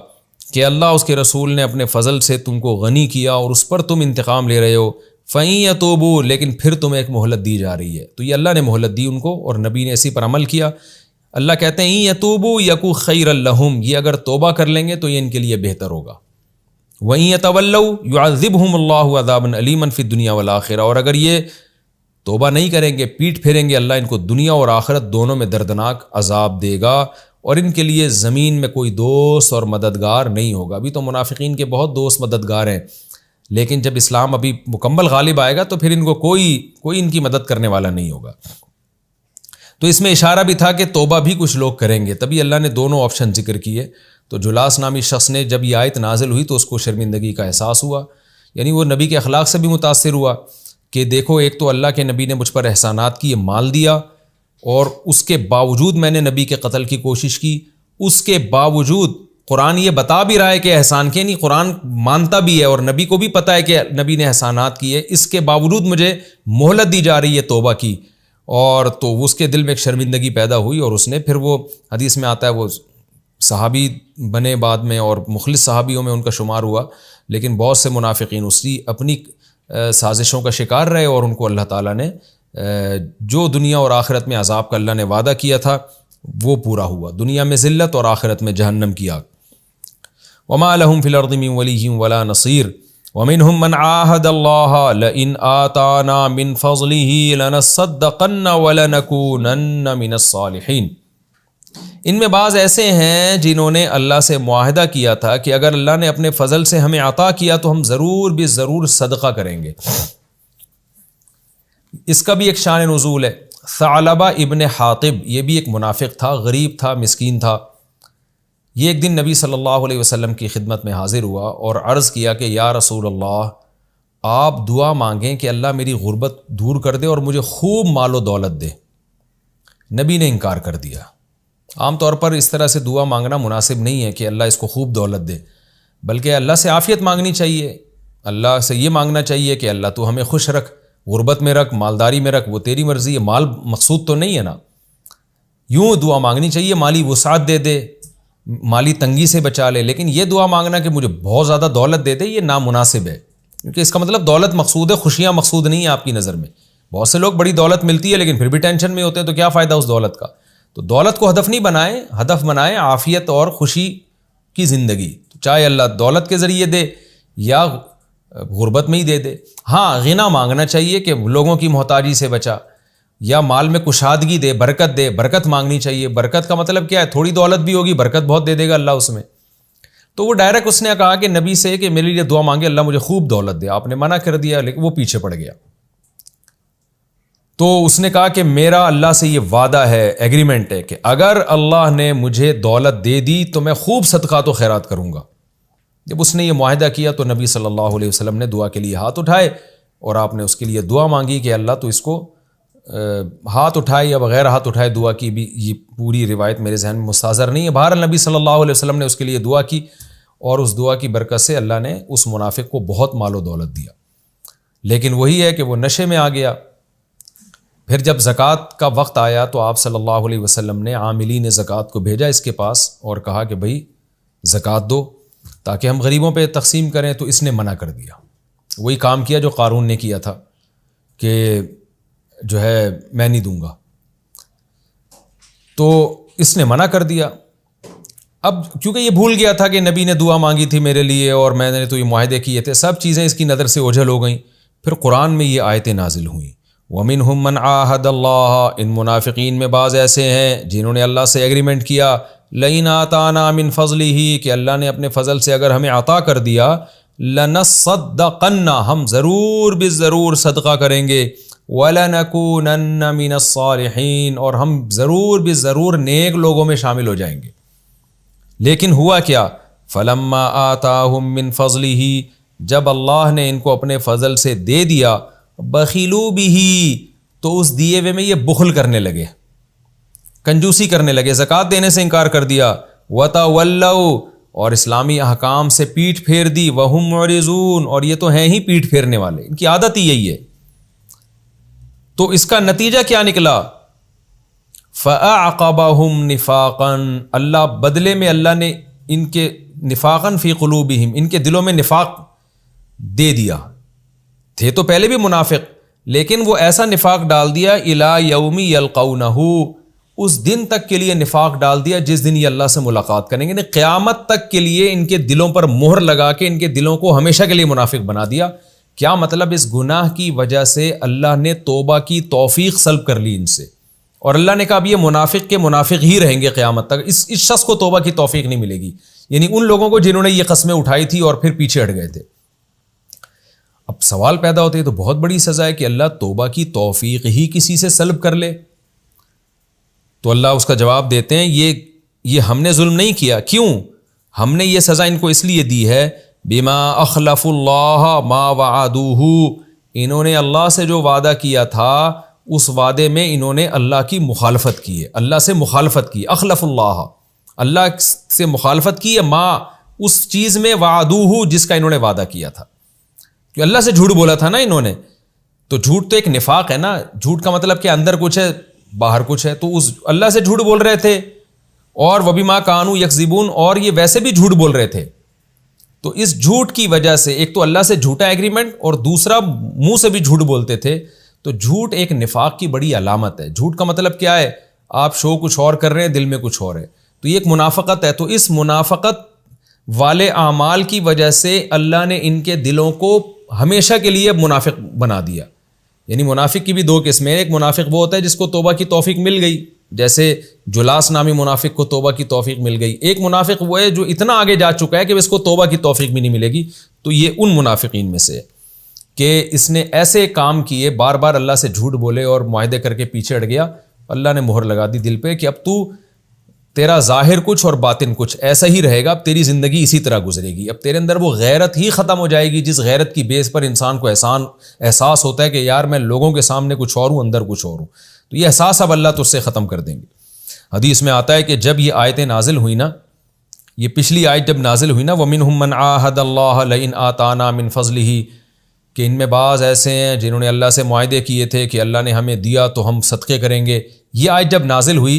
S1: کہ اللہ اس کے رسول نے اپنے فضل سے تم کو غنی کیا اور اس پر تم انتقام لے رہے ہو. فَإِن يَتُوبُوا، لیکن پھر تمہیں ایک مہلت دی جا رہی ہے. تو یہ اللہ نے مہلت دی ان کو اور نبی نے اسی پر عمل کیا. اللہ کہتے ہیں اِن يَتُوبُوا يَكُ خَيْرًا لَهُمْ، یہ اگر توبہ کر لیں گے تو یہ ان کے لیے بہتر ہوگا. وَإِن يَتَوَلَّوْا يُعَذِّبْهُمُ اللَّهُ عَذَابًا أَلِيمًا فِي الدُّنْيَا وَالْآخِرَةِ، اور اگر یہ توبہ نہیں کریں گے، پیٹ پھیریں گے، اللہ ان کو دنیا اور آخرت دونوں میں دردناک عذاب دے گا، اور ان کے لیے زمین میں کوئی دوست اور مددگار نہیں ہوگا۔ ابھی تو منافقین کے بہت دوست مددگار ہیں، لیکن جب اسلام ابھی مکمل غالب آئے گا تو پھر ان کو کوئی ان کی مدد کرنے والا نہیں ہوگا۔ تو اس میں اشارہ بھی تھا کہ توبہ بھی کچھ لوگ کریں گے، تبھی اللہ نے دونوں آپشن ذکر کیے۔ تو جلاس نامی شخص نے جب یہ آیت نازل ہوئی تو اس کو شرمندگی کا احساس ہوا، یعنی وہ نبی کے اخلاق سے بھی متاثر ہوا کہ دیکھو ایک تو اللہ کے نبی نے مجھ پر احسانات کیے، مال دیا، اور اس کے باوجود میں نے نبی کے قتل کی کوشش کی، اس کے باوجود قرآن یہ بتا بھی رہا ہے کہ احسان کے، نہیں قرآن مانتا بھی ہے اور نبی کو بھی پتہ ہے کہ نبی نے احسانات کیے، اس کے باوجود مجھے مہلت دی جا رہی ہے توبہ کی، اور تو اس کے دل میں ایک شرمندگی پیدا ہوئی، اور اس نے پھر وہ حدیث میں آتا ہے وہ صحابی بنے بعد میں اور مخلص صحابیوں میں ان کا شمار ہوا، لیکن بہت سے منافقین اسی اپنی سازشوں کا شکار رہے، اور ان کو اللہ تعالیٰ نے جو دنیا اور آخرت میں عذاب کا اللہ نے وعدہ کیا تھا وہ پورا ہوا، دنیا میں ذلت اور آخرت میں جہنم کی آگ۔ وما لهم في الارض من ولي ولا نصير ومنهم من عاهد الله لئن آتانا من فضله لنصدقن ولنكونن من الصالحين۔ ان میں بعض ایسے ہیں جنہوں نے اللہ سے معاہدہ کیا تھا کہ اگر اللہ نے اپنے فضل سے ہمیں عطا کیا تو ہم ضرور بھی ضرور صدقہ کریں گے۔ اس کا بھی ایک شان نزول ہے۔ ثعلبہ ابن حاطب، یہ بھی ایک منافق تھا، غریب تھا، مسکین تھا۔ یہ ایک دن نبی صلی اللہ علیہ وسلم کی خدمت میں حاضر ہوا اور عرض کیا کہ یا رسول اللہ، آپ دعا مانگیں کہ اللہ میری غربت دور کر دے اور مجھے خوب مال و دولت دے۔ نبی نے انکار کر دیا۔ عام طور پر اس طرح سے دعا مانگنا مناسب نہیں ہے کہ اللہ اس کو خوب دولت دے، بلکہ اللہ سے عافیت مانگنی چاہیے۔ اللہ سے یہ مانگنا چاہیے کہ اللہ تو ہمیں خوش رکھ، غربت میں رکھ، مالداری میں رکھ، وہ تیری مرضی ہے، مال مقصود تو نہیں ہے نا۔ یوں دعا مانگنی چاہیے مالی وسعت دے دے، مالی تنگی سے بچا لے، لیکن یہ دعا مانگنا کہ مجھے بہت زیادہ دولت دے دے، یہ نامناسب ہے، کیونکہ اس کا مطلب دولت مقصود ہے، خوشیاں مقصود نہیں ہیں آپ کی نظر میں۔ بہت سے لوگ بڑی دولت ملتی ہے لیکن پھر بھی ٹینشن میں ہوتے ہیں، تو کیا فائدہ اس دولت کا؟ تو دولت کو ہدف نہیں بنائیں، ہدف بنائیں عافیت اور خوشی کی زندگی، چاہے اللہ دولت کے ذریعے دے یا غربت میں ہی دے دے۔ ہاں غنا مانگنا چاہیے کہ لوگوں کی محتاجی سے بچا، یا مال میں کشادگی دے، برکت دے، برکت مانگنی چاہیے۔ برکت کا مطلب کیا ہے؟ تھوڑی دولت بھی ہوگی، برکت بہت دے دے گا اللہ اس میں۔ تو وہ ڈائریکٹ اس نے کہا کہ نبی سے کہ میرے لیے دعا مانگے اللہ مجھے خوب دولت دے، آپ نے منع کر دیا، لیکن وہ پیچھے پڑ گیا۔ تو اس نے کہا کہ میرا اللہ سے یہ وعدہ ہے، ایگریمنٹ ہے کہ اگر اللہ نے مجھے دولت دے دی تو میں خوب صدقات و خیرات کروں گا۔ جب اس نے یہ معاہدہ کیا تو نبی صلی اللہ علیہ وسلم نے دعا کے لیے ہاتھ اٹھائے، اور آپ نے اس کے لیے دعا مانگی کہ اللہ تو اس کو ہاتھ اٹھائے یا بغیر ہاتھ اٹھائے دعا کی بھی یہ پوری روایت میرے ذہن میں مستحضر نہیں ہے۔ بہرحال نبی صلی اللہ علیہ وسلم نے اس کے لیے دعا کی، اور اس دعا کی برکت سے اللہ نے اس منافق کو بہت مال و دولت دیا، لیکن وہی ہے کہ وہ نشے میں آ گیا۔ پھر جب زکوٰۃ کا وقت آیا تو آپ صلی اللہ علیہ وسلم نے عاملین زکوٰۃ کو بھیجا اس کے پاس اور کہا کہ بھائی زکوٰۃ دو تاکہ ہم غریبوں پہ تقسیم کریں، تو اس نے منع کر دیا۔ وہی کام کیا جو قارون نے کیا تھا کہ جو ہے میں نہیں دوں گا، تو اس نے منع کر دیا۔ اب کیونکہ یہ بھول گیا تھا کہ نبی نے دعا مانگی تھی میرے لیے اور میں نے تو یہ معاہدے کیے تھے، سب چیزیں اس کی نظر سے اوجھل ہو گئیں۔ پھر قرآن میں یہ آیتیں نازل ہوئیں، وَمِنْهُمْ مَنْ عَاهَدَ اللَّهَ، ان منافقین میں بعض ایسے ہیں جنہوں نے اللہ سے ایگریمنٹ کیا، لَئِنْ آتَانَا مِنْ فَضْلِهِ، کہ اللہ نے اپنے فضل سے اگر ہمیں عطا کر دیا، لَنَصَّدَّقَنَّ، ہم ضرور بھی ضرور صدقہ کریں گے، وَلَنَكُونَنَّ مِنَ الصَّالِحِينَ، اور ہم ضرور بھی ضرور نیک لوگوں میں شامل ہو جائیں گے۔ لیکن ہوا کیا؟ فَلَمَّا آتَاهُم مِّن فَضْلِهِ، جب اللہ نے ان کو اپنے فضل سے دے دیا، بخیلوا بہ، تو اس دیے ہوئے میں یہ بخل کرنے لگے، کنجوسی کرنے لگے، زکوٰۃ دینے سے انکار کر دیا، وَتَوَلَّوْا، اور اسلامی احکام سے پیٹھ پھیر دی، وَهُمْ مُعْرِضُونَ، اور یہ تو ہیں ہی پیٹھ پھیرنے والے، ان کی عادت ہی یہی ہے۔ تو اس کا نتیجہ کیا نکلا؟ فَأَعْقَبَهُمْ نِفَاقًا، اللہ بدلے میں اللہ نے ان کے نفاقاً فی قلوبہم، ان کے دلوں میں نفاق دے دیا۔ تھے تو پہلے بھی منافق، لیکن وہ ایسا نفاق ڈال دیا، الی یوم یلقونہ، اس دن تک کے لیے نفاق ڈال دیا جس دن یہ اللہ سے ملاقات کریں گے، یعنی قیامت تک کے لیے ان کے دلوں پر مہر لگا کے ان کے دلوں کو ہمیشہ کے لیے منافق بنا دیا۔ کیا مطلب؟ اس گناہ کی وجہ سے اللہ نے توبہ کی توفیق سلب کر لی ان سے، اور اللہ نے کہا اب یہ منافق کے منافق ہی رہیں گے قیامت تک، اس شخص کو توبہ کی توفیق نہیں ملے گی، یعنی ان لوگوں کو جنہوں نے یہ قسمیں اٹھائی تھی اور پھر پیچھے ہٹ گئے تھے۔ اب سوال پیدا ہوتے ہیں تو بہت بڑی سزا ہے کہ اللہ توبہ کی توفیق ہی کسی سے سلب کر لے، تو اللہ اس کا جواب دیتے ہیں یہ ہم نے ظلم نہیں کیا۔ کیوں؟ ہم نے یہ سزا ان کو اس لیے دی ہے بما اخلف اللہ ما وعدوہ، انہوں نے اللہ سے جو وعدہ کیا تھا اس وعدے میں انہوں نے اللہ کی مخالفت کی ہے، اللہ سے مخالفت کی، اخلف اللہ سے مخالفت کی ہے، ما اس چیز میں وعدوہ جس کا انہوں نے وعدہ کیا تھا، کہ اللہ سے جھوٹ بولا تھا نا انہوں نے، تو جھوٹ تو ایک نفاق ہے نا، جھوٹ کا مطلب کہ اندر کچھ ہے باہر کچھ ہے، تو اس اللہ سے جھوٹ بول رہے تھے، اور وبما کانوا یکذبون، اور یہ ویسے بھی جھوٹ بول رہے تھے، تو اس جھوٹ کی وجہ سے ایک تو اللہ سے جھوٹا ایگریمنٹ اور دوسرا منہ سے بھی جھوٹ بولتے تھے، تو جھوٹ ایک نفاق کی بڑی علامت ہے۔ جھوٹ کا مطلب کیا ہے؟ آپ شو کچھ اور کر رہے ہیں، دل میں کچھ اور ہے، تو یہ ایک منافقت ہے۔ تو اس منافقت والے اعمال کی وجہ سے اللہ نے ان کے دلوں کو ہمیشہ کے لیے منافق بنا دیا۔ یعنی منافق کی بھی دو قسمیں، ایک منافق وہ ہوتا ہے جس کو توبہ کی توفیق مل گئی، جیسے جلاس نامی منافق کو توبہ کی توفیق مل گئی، ایک منافق وہ ہے جو اتنا آگے جا چکا ہے کہ اس کو توبہ کی توفیق بھی نہیں ملے گی، تو یہ ان منافقین میں سے ہے کہ اس نے ایسے کام کیے، بار بار اللہ سے جھوٹ بولے اور معاہدے کر کے پیچھے ہٹ گیا، اللہ نے مہر لگا دی دل پہ کہ اب تو تیرا ظاہر کچھ اور باطن کچھ ایسا ہی رہے گا، اب تیری زندگی اسی طرح گزرے گی، اب تیرے اندر وہ غیرت ہی ختم ہو جائے گی جس غیرت کی بیس پر انسان کو احساس ہوتا ہے کہ یار میں لوگوں کے سامنے کچھ اور ہوں، اندر کچھ اور ہوں، تو یہ احساس اب اللہ تو اس سے ختم کر دیں گے۔ حدیث میں آتا ہے کہ جب یہ آیتیں نازل ہوئی نا، یہ پچھلی آیت جب نازل ہوئی نا وَمِنْهُمْ مَنْ عَاهَدَ اللَّهَ لَئِنْ آتَانَا مِنْ فَضْلِهِ، کہ ان میں بعض ایسے ہیں جنہوں نے اللہ سے معاہدے کیے تھے کہ اللہ نے ہمیں دیا تو ہم صدقے کریں گے۔ یہ آیت جب نازل ہوئی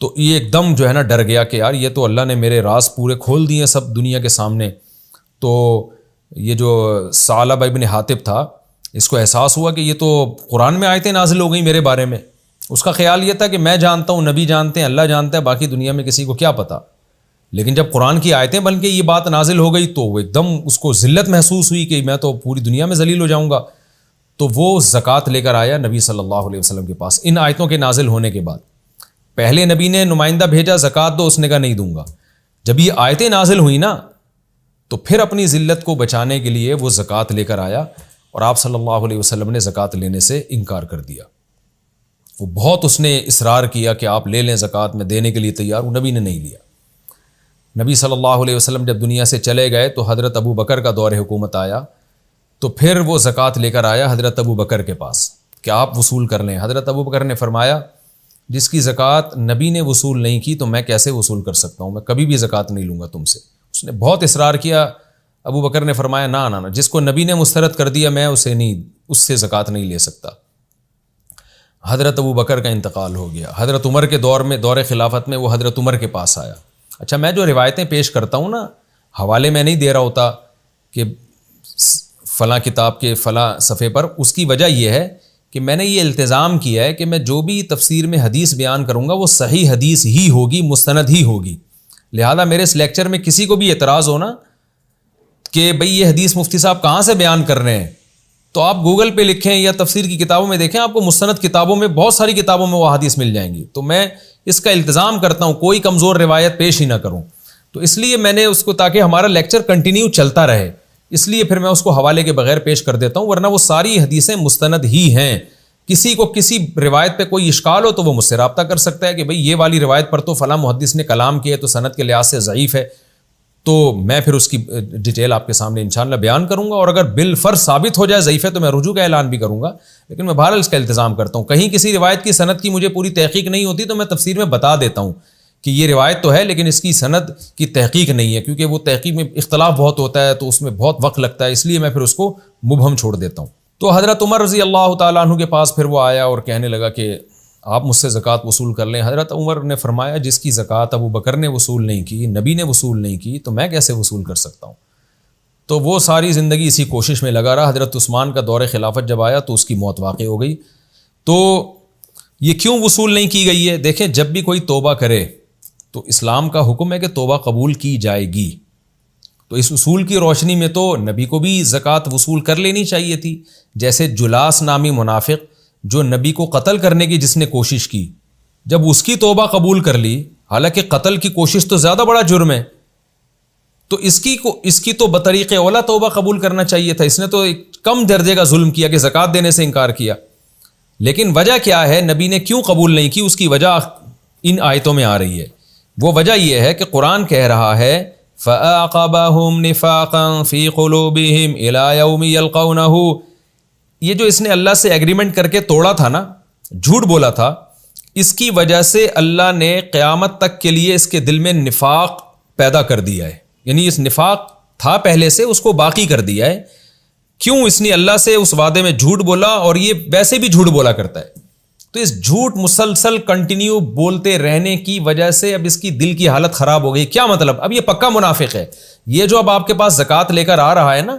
S1: تو یہ ایک دم جو ہے نا ڈر گیا کہ یار یہ تو اللہ نے میرے راز پورے کھول دیے سب دنیا کے سامنے۔ تو یہ جو ثعلبہ ابن حاطب تھا، اس کو احساس ہوا کہ یہ تو قرآن میں آیتیں نازل ہو گئیں میرے بارے میں۔ اس کا خیال یہ تھا کہ میں جانتا ہوں، نبی جانتے ہیں، اللہ جانتا ہے، باقی دنیا میں کسی کو کیا پتہ۔ لیکن جب قرآن کی آیتیں بن کے یہ بات نازل ہو گئی تو وہ ایک دم اس کو ذلت محسوس ہوئی کہ میں تو پوری دنیا میں ذلیل ہو جاؤں گا۔ تو وہ زکوٰۃ لے کر آیا نبی صلی اللہ علیہ وسلم کے پاس ان آیتوں کے نازل ہونے کے بعد۔ پہلے نبی نے نمائندہ بھیجا زکوٰۃ دو، اس نے کہا نہیں دوں گا۔ جب یہ آیتیں نازل ہوئی نا تو پھر اپنی ذلت کو بچانے کے لیے وہ زکوٰۃ لے کر آیا، اور آپ صلی اللہ علیہ وسلم نے زکوٰۃ لینے سے انکار کر دیا۔ وہ بہت اس نے اصرار کیا کہ آپ لے لیں زکوٰۃ، میں دینے کے لیے تیار ہوں، نبی نے نہیں لیا۔ نبی صلی اللہ علیہ وسلم جب دنیا سے چلے گئے تو حضرت ابو بکر کا دور حکومت آیا، تو پھر وہ زکوٰۃ لے کر آیا حضرت ابو بکر کے پاس کہ آپ وصول کر لیں۔ حضرت ابو بکر نے فرمایا جس کی زکوٰۃ نبی نے وصول نہیں کی تو میں کیسے وصول کر سکتا ہوں، میں کبھی بھی زکوٰۃ نہیں لوں گا تم سے۔ اس نے بہت اصرار کیا، ابو بکر نے فرمایا نہ جس کو نبی نے مسترد کر دیا میں اس سے زکوٰۃ نہیں لے سکتا۔ حضرت ابو بکر کا انتقال ہو گیا۔ حضرت عمر کے دور خلافت میں وہ حضرت عمر کے پاس آیا۔ اچھا، میں جو روایتیں پیش کرتا ہوں نا، حوالے میں نہیں دے رہا ہوتا کہ فلاں کتاب کے فلاں صفحے پر، اس کی وجہ یہ ہے کہ میں نے یہ التزام کیا ہے کہ میں جو بھی تفسیر میں حدیث بیان کروں گا وہ صحیح حدیث ہی ہوگی، مستند ہی ہوگی۔ لہذا میرے اس لیکچر میں کسی کو بھی اعتراض ہونا کہ بھئی یہ حدیث مفتی صاحب کہاں سے بیان کر رہے ہیں، تو آپ گوگل پہ لکھیں یا تفسیر کی کتابوں میں دیکھیں، آپ کو مستند کتابوں میں بہت ساری کتابوں میں وہ حدیث مل جائیں گی۔ تو میں اس کا التزام کرتا ہوں کوئی کمزور روایت پیش ہی نہ کروں، تو اس لیے میں نے اس کو، تاکہ ہمارا لیکچر کنٹینیو چلتا رہے، اس لیے پھر میں اس کو حوالے کے بغیر پیش کر دیتا ہوں، ورنہ وہ ساری حدیثیں مستند ہی ہیں۔ کسی کو کسی روایت پہ کوئی اشکال ہو تو وہ مجھ سے رابطہ کر سکتا ہے کہ بھئی یہ والی روایت پر تو فلاں محدث نے کلام کیا ہے تو سند کے لحاظ سے ضعیف ہے، تو میں پھر اس کی ڈیٹیل آپ کے سامنے انشاءاللہ بیان کروں گا، اور اگر بالفرض ثابت ہو جائے ضعیف ہے تو میں رجوع کا اعلان بھی کروں گا، لیکن میں بہرحال اس کا التزام کرتا ہوں۔ کہیں کسی روایت کی سند کی مجھے پوری تحقیق نہیں ہوتی تو میں تفسیر میں بتا دیتا ہوں کہ یہ روایت تو ہے لیکن اس کی سند کی تحقیق نہیں ہے، کیونکہ وہ تحقیق میں اختلاف بہت ہوتا ہے تو اس میں بہت وقت لگتا ہے، اس لیے میں پھر اس کو مبہم چھوڑ دیتا ہوں۔ تو حضرت عمر رضی اللہ تعالیٰ عنہ کے پاس پھر وہ آیا اور کہنے لگا کہ آپ مجھ سے زکوٰۃ وصول کر لیں۔ حضرت عمر نے فرمایا جس کی زکوٰۃ ابو بکر نے وصول نہیں کی، نبی نے وصول نہیں کی، تو میں کیسے وصول کر سکتا ہوں؟ تو وہ ساری زندگی اسی کوشش میں لگا رہا۔ حضرت عثمان کا دور خلافت جب آیا تو اس کی موت واقع ہو گئی۔ تو یہ کیوں وصول نہیں کی گئی ہے؟ دیکھیں جب بھی کوئی توبہ کرے تو اسلام کا حکم ہے کہ توبہ قبول کی جائے گی، تو اس اصول کی روشنی میں تو نبی کو بھی زکوٰۃ وصول کر لینی چاہیے تھی۔ جیسے جلاس نامی منافق جو نبی کو قتل کرنے کی جس نے کوشش کی، جب اس کی توبہ قبول کر لی، حالانکہ قتل کی کوشش تو زیادہ بڑا جرم ہے، تو اس کی تو بطریق اولا توبہ قبول کرنا چاہیے تھا۔ اس نے تو ایک کم درجے کا ظلم کیا کہ زکوٰۃ دینے سے انکار کیا۔ لیکن وجہ کیا ہے، نبی نے کیوں قبول نہیں کی، اس کی وجہ ان آیتوں میں آ رہی ہے۔ وہ وجہ یہ ہے کہ قرآن کہہ رہا ہے فَأَعْقَبَهُمْ نِفَاقًا فِي قُلُوبِهِمْ إِلَى يَوْمِ يَلْقَوْنَهُ، یہ جو اس نے اللہ سے ایگریمنٹ کر کے توڑا تھا نا، جھوٹ بولا تھا، اس کی وجہ سے اللہ نے قیامت تک کے لیے اس کے دل میں نفاق پیدا کر دیا ہے، یعنی اس نفاق تھا پہلے سے، اس کو باقی کر دیا ہے۔ کیوں؟ اس نے اللہ سے اس وعدے میں جھوٹ بولا، اور یہ ویسے بھی جھوٹ بولا کرتا ہے، تو اس جھوٹ مسلسل کنٹینیو بولتے رہنے کی وجہ سے اب اس کی دل کی حالت خراب ہو گئی۔ کیا مطلب؟ اب یہ پکا منافق ہے۔ یہ جو اب آپ کے پاس زکوٰۃ لے کر آ رہا ہے نا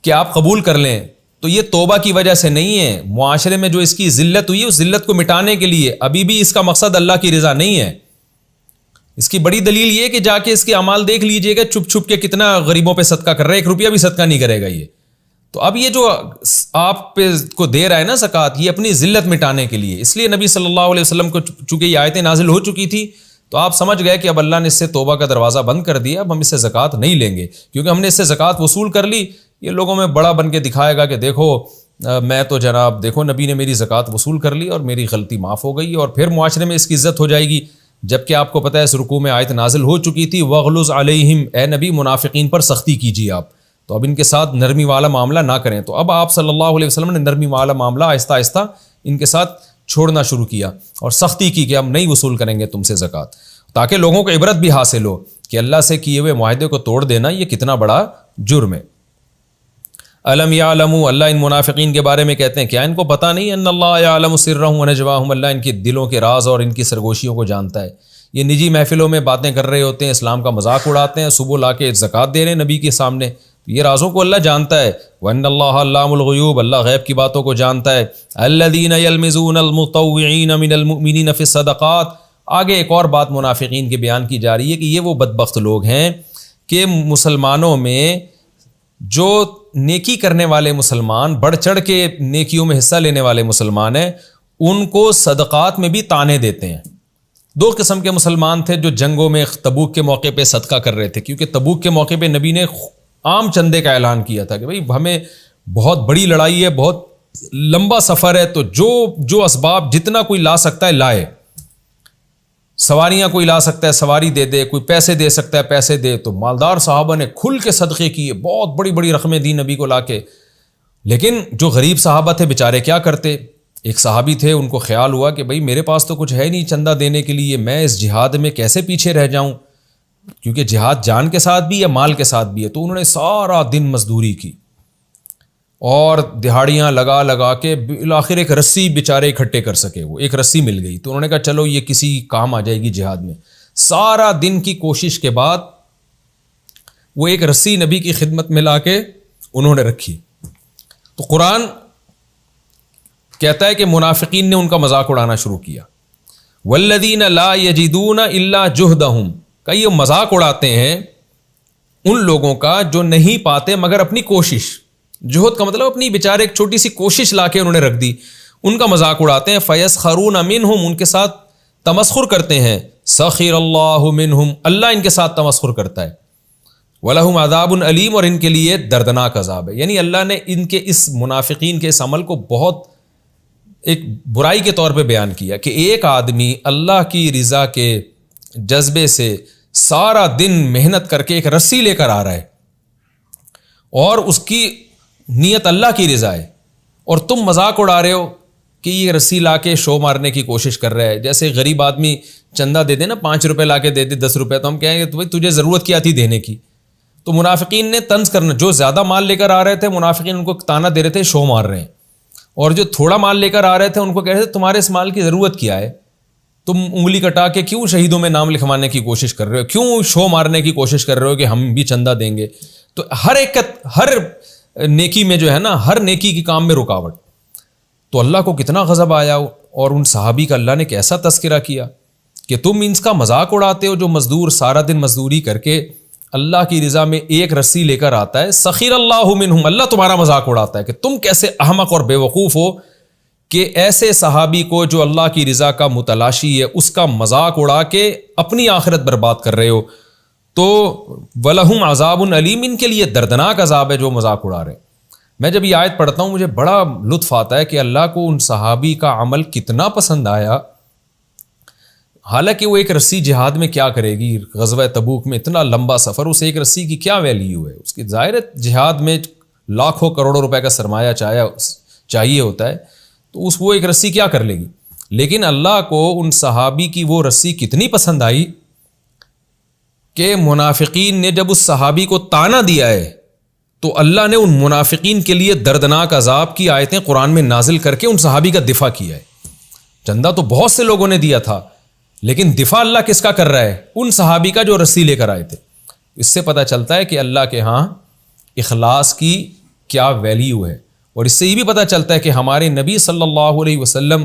S1: کہ آپ قبول کر لیں، تو یہ توبہ کی وجہ سے نہیں ہے، معاشرے میں جو اس کی ذلت ہوئی ہے اس ذلت کو مٹانے کے لیے۔ ابھی بھی اس کا مقصد اللہ کی رضا نہیں ہے۔ اس کی بڑی دلیل یہ کہ جا کے اس کے اعمال دیکھ لیجئے گا، چھپ چھپ کے کتنا غریبوں پہ صدقہ کر رہا ہے، 1 روپیہ بھی صدقہ نہیں کرے گا یہ۔ تو اب یہ جو آپ پہ کو دے رہا ہے نا زکوٰۃ، یہ اپنی ذلت مٹانے کے لیے۔ اس لیے نبی صلی اللہ علیہ وسلم کو چونکہ یہ آیتیں نازل ہو چکی تھی، تو آپ سمجھ گئے کہ اب اللہ نے اس سے توبہ کا دروازہ بند کر دیا، اب ہم اس سے زکوٰۃ نہیں لیں گے، کیونکہ ہم نے اس سے زکوٰۃ وصول کر لی۔ یہ لوگوں میں بڑا بن کے دکھائے گا کہ دیکھو میں تو جناب دیکھو نبی نے میری زکوٰۃ وصول کر لی اور میری غلطی معاف ہو گئی، اور پھر معاشرے میں اس کی عزت ہو جائے گی، جبکہ آپ کو پتہ ہے اس رکوع میں آیت نازل ہو چکی تھی وَغْلُظْ عَلَيْهِمْ، اے نبی منافقین پر سختی کیجیے آپ، تو اب ان کے ساتھ نرمی والا معاملہ نہ کریں۔ تو اب آپ صلی اللہ علیہ وسلم نے نرمی والا معاملہ آہستہ آہستہ ان کے ساتھ چھوڑنا شروع کیا اور سختی کی کہ ہم نہیں وصول کریں گے تم سے زکوٰۃ، تاکہ لوگوں کو عبرت بھی حاصل ہو کہ اللہ سے کیے ہوئے معاہدے کو توڑ دینا یہ کتنا بڑا جرم ہے۔ الم یعلموا، اللہ ان منافقین کے بارے میں کہتے ہیں کیا ان کو پتہ نہیں، ان اللہ یعلم سرهم ونجواهم، اللہ ان کے دلوں کے راز اور ان کی سرگوشیوں کو جانتا ہے۔ یہ نجی محفلوں میں باتیں کر رہے ہوتے ہیں، اسلام کا مذاق اڑاتے ہیں، صبح لا کے زکوٰۃ دے رہے ہیں نبی کے سامنے، یہ رازوں کو اللہ جانتا ہے۔ وَإِنَّ اللَّهَ عَلَّامُ الْغُیُوبِ، اللہ غیب کی باتوں کو جانتا ہے۔ الَّذِينَ يَلْمِزُونَ الْمُطَوِّعِينَ مِنَ الْمُؤْمِنِينَ فِي الصَّدَقَاتِ، آگے ایک اور بات منافقین کے بیان کی جا رہی ہے کہ یہ وہ بدبخت لوگ ہیں کہ مسلمانوں میں جو نیکی کرنے والے مسلمان، بڑھ چڑھ کے نیکیوں میں حصہ لینے والے مسلمان ہیں، ان کو صدقات میں بھی تانے دیتے ہیں۔ 2 قسم کے مسلمان تھے جو جنگوں میں تبوک کے موقع پہ صدقہ کر رہے تھے، کیونکہ تبوک کے موقع پہ نبی نے عام چندے کا اعلان کیا تھا کہ بھئی ہمیں بہت بڑی لڑائی ہے، بہت لمبا سفر ہے، تو جو اسباب جتنا کوئی لا سکتا ہے لائے، سواریاں کوئی لا سکتا ہے سواری دے دے، کوئی پیسے دے سکتا ہے پیسے دے۔ تو مالدار صحابہ نے کھل کے صدقے کیے، بہت بڑی بڑی رقمیں دی نبی کو لا کے۔ لیکن جو غریب صحابہ تھے بیچارے کیا کرتے؟ ایک صحابی تھے، ان کو خیال ہوا کہ بھئی میرے پاس تو کچھ ہے نہیں چندہ دینے کے لیے، میں اس جہاد میں کیسے پیچھے رہ جاؤں، کیونکہ جہاد جان کے ساتھ بھی ہے مال کے ساتھ بھی ہے۔ تو انہوں نے سارا دن مزدوری کی اور دہاڑیاں لگا لگا کے بالآخر ایک رسی بیچارے اکٹھے کر سکے، وہ ایک رسی مل گئی، تو انہوں نے کہا چلو یہ کسی کام آ جائے گی جہاد میں۔ سارا دن کی کوشش کے بعد وہ ایک رسی نبی کی خدمت میں لا کے انہوں نے رکھی۔ تو قرآن کہتا ہے کہ منافقین نے ان کا مذاق اڑانا شروع کیا۔ والذین لا یجدون الا جہدہم، کہ یہ مذاق اڑاتے ہیں ان لوگوں کا جو نہیں پاتے مگر اپنی کوشش۔ جہد کا مطلب اپنی بیچارے ایک چھوٹی سی کوشش لا کے انہوں نے رکھ دی، ان کا مذاق اڑاتے ہیں۔ فیسخرون منہم، ان کے ساتھ تمسخر کرتے ہیں۔ سخر اللہ منہم، اللہ ان کے ساتھ تمسخر کرتا ہے۔ وَلَهُمْ عَذَابٌ علیم، اور ان کے لیے دردناک عذاب ہے۔ یعنی اللہ نے ان کے اس منافقین کے اس عمل کو بہت ایک برائی کے طور پہ بیان کیا کہ ایک آدمی اللہ کی رضا کے جذبے سے سارا دن محنت کر کے ایک رسی لے کر آ رہا ہے اور اس کی نیت اللہ کی رضا ہے، اور تم مذاق اڑا رہے ہو کہ یہ رسی لا کے شو مارنے کی کوشش کر رہا ہے۔ جیسے غریب آدمی چندہ دے دے نا، 5 روپے لا کے دے دے 10 روپے، تو ہم کہیں گے تو بھائی تجھے ضرورت کیا تھی دینے کی؟ تو منافقین نے طنز کرنا، جو زیادہ مال لے کر آ رہے تھے منافقین ان کو تانا دے رہے تھے شو مار رہے ہیں، اور جو تھوڑا مال لے کر آ رہے تھے ان کو کہہ رہے تھے تمہارے اس مال کی ضرورت کیا ہے، تم انگلی کٹا کے کیوں شہیدوں میں نام لکھوانے کی کوشش کر رہے ہو، کیوں شو مارنے کی کوشش کر رہے ہو کہ ہم بھی چندہ دیں گے۔ تو ہر نیکی میں جو ہے نا، ہر نیکی کی کام میں رکاوٹ۔ تو اللہ کو کتنا غضب آیا اور ان صحابی کا اللہ نے کیسا تذکرہ کیا کہ تم ان کا مذاق اڑاتے ہو جو مزدور سارا دن مزدوری کر کے اللہ کی رضا میں ایک رسی لے کر آتا ہے. سخیر اللہ منہم, اللہ تمہارا مذاق اڑاتا ہے کہ تم کیسے احمق اور بے وقوف ہو کہ ایسے صحابی کو جو اللہ کی رضا کا متلاشی ہے اس کا مذاق اڑا کے اپنی آخرت برباد کر رہے ہو. تو وَلَهُمْ عَذَابٌ علیم, ان کے لیے دردناک عذاب ہے جو مذاق اڑا رہے ہیں. میں جب یہ آیت پڑھتا ہوں مجھے بڑا لطف آتا ہے کہ اللہ کو ان صحابی کا عمل کتنا پسند آیا. حالانکہ وہ ایک رسی جہاد میں کیا کرے گی, غزوہ تبوک میں اتنا لمبا سفر, اس ایک رسی کی کیا ویلیو ہے, اس کی ظاہر جہاد میں لاکھوں کروڑوں روپے کا سرمایہ چاہیے ہوتا ہے, تو وہ ایک رسی کیا کر لے گی. لیکن اللہ کو ان صحابی کی وہ رسی کتنی پسند آئی کہ منافقین نے جب اس صحابی کو تانا دیا ہے تو اللہ نے ان منافقین کے لیے دردناک عذاب کی آیتیں قرآن میں نازل کر کے ان صحابی کا دفاع کیا ہے. چندہ تو بہت سے لوگوں نے دیا تھا, لیکن دفاع اللہ کس کا کر رہا ہے, ان صحابی کا جو رسی لے کر آئے تھے. اس سے پتہ چلتا ہے کہ اللہ کے ہاں اخلاص کی کیا ویلیو ہے, اور اس سے یہ بھی پتہ چلتا ہے کہ ہمارے نبی صلی اللہ علیہ وسلم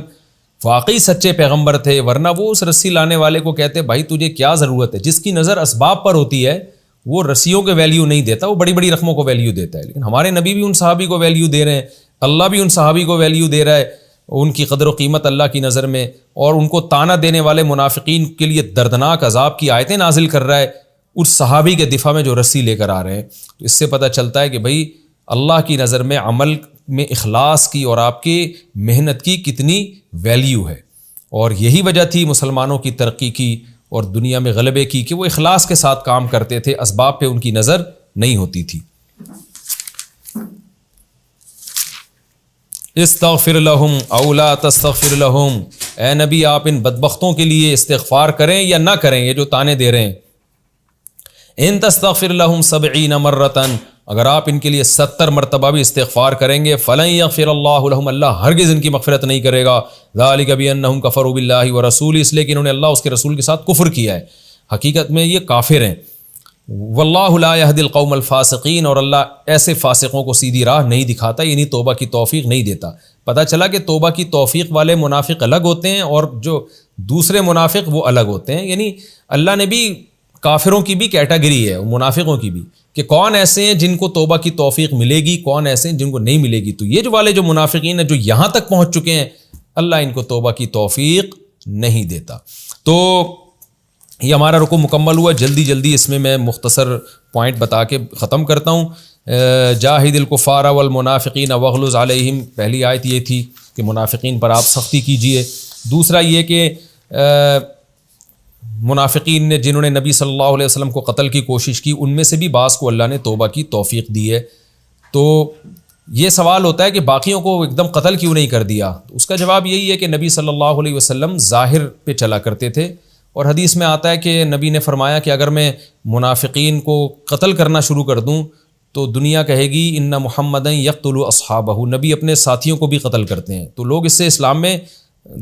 S1: واقعی سچے پیغمبر تھے, ورنہ وہ اس رسی لانے والے کو کہتے بھائی تجھے کیا ضرورت ہے. جس کی نظر اسباب پر ہوتی ہے وہ رسیوں کے ویلیو نہیں دیتا, وہ بڑی بڑی رقموں کو ویلیو دیتا ہے. لیکن ہمارے نبی بھی ان صحابی کو ویلیو دے رہے ہیں, اللہ بھی ان صحابی کو ویلیو دے رہا ہے, ان کی قدر و قیمت اللہ کی نظر میں, اور ان کو تانا دینے والے منافقین کے لیے دردناک عذاب کی آیتیں نازل کر رہا ہے اس صحابی کے دفاع میں جو رسی لے کر آ رہے ہیں. تو اس سے پتہ چلتا ہے کہ بھائی اللہ کی نظر میں عمل میں اخلاص کی اور آپ کی محنت کی کتنی ویلیو ہے. اور یہی وجہ تھی مسلمانوں کی ترقی کی اور دنیا میں غلبے کی کہ وہ اخلاص کے ساتھ کام کرتے تھے, اسباب پہ ان کی نظر نہیں ہوتی تھی. استغفر لہم او لا تستغفر لہم, اے نبی آپ ان بدبختوں کے لیے استغفار کریں یا نہ کریں, یہ جو تانے دے رہے ہیں. ان تستغفر لہم 70 مرتن, اگر آپ ان کے لیے 70 مرتبہ بھی استغفار کریں گے, فلن یغفر اللہ لہم, اللہ ہرگز ان کی مغفرت نہیں کرے گا. ذالک بانہم کفروا باللہ ورسولہ, اس لیے کہ انہوں نے اللہ اس کے رسول کے ساتھ کفر کیا ہے, حقیقت میں یہ کافر ہیں. واللہ لا یہدی القوم الفاسقین, اور اللہ ایسے فاسقوں کو سیدھی راہ نہیں دکھاتا, یعنی توبہ کی توفیق نہیں دیتا. پتہ چلا کہ توبہ کی توفیق والے منافق الگ ہوتے ہیں اور جو دوسرے منافق وہ الگ ہوتے ہیں. یعنی اللہ نے بھی کافروں کی بھی کیٹیگری ہے, منافقوں کی بھی, کہ کون ایسے ہیں جن کو توبہ کی توفیق ملے گی, کون ایسے ہیں جن کو نہیں ملے گی. تو یہ جو والے جو منافقین ہیں جو یہاں تک پہنچ چکے ہیں, اللہ ان کو توبہ کی توفیق نہیں دیتا. تو یہ ہمارا رکوع مکمل ہوا. جلدی اس میں مختصر پوائنٹ بتا کے ختم کرتا ہوں. جاہد الکفار والمنافقین واغلظ علیہم, پہلی آیت یہ تھی کہ منافقین پر آپ سختی کیجئے. دوسرا یہ کہ منافقین نے جنہوں نے نبی صلی اللہ علیہ وسلم کو قتل کی کوشش کی, ان میں سے بھی بعض کو اللہ نے توبہ کی توفیق دی ہے. تو یہ سوال ہوتا ہے کہ باقیوں کو ایک دم قتل کیوں نہیں کر دیا. تو اس کا جواب یہی ہے کہ نبی صلی اللہ علیہ وسلم ظاہر پہ چلا کرتے تھے, اور حدیث میں آتا ہے کہ نبی نے فرمایا کہ اگر میں منافقین کو قتل کرنا شروع کر دوں تو دنیا کہے گی ان محمدً یقتل اصحابہ, نبی اپنے ساتھیوں کو بھی قتل کرتے ہیں. تو لوگ اس سے اسلام میں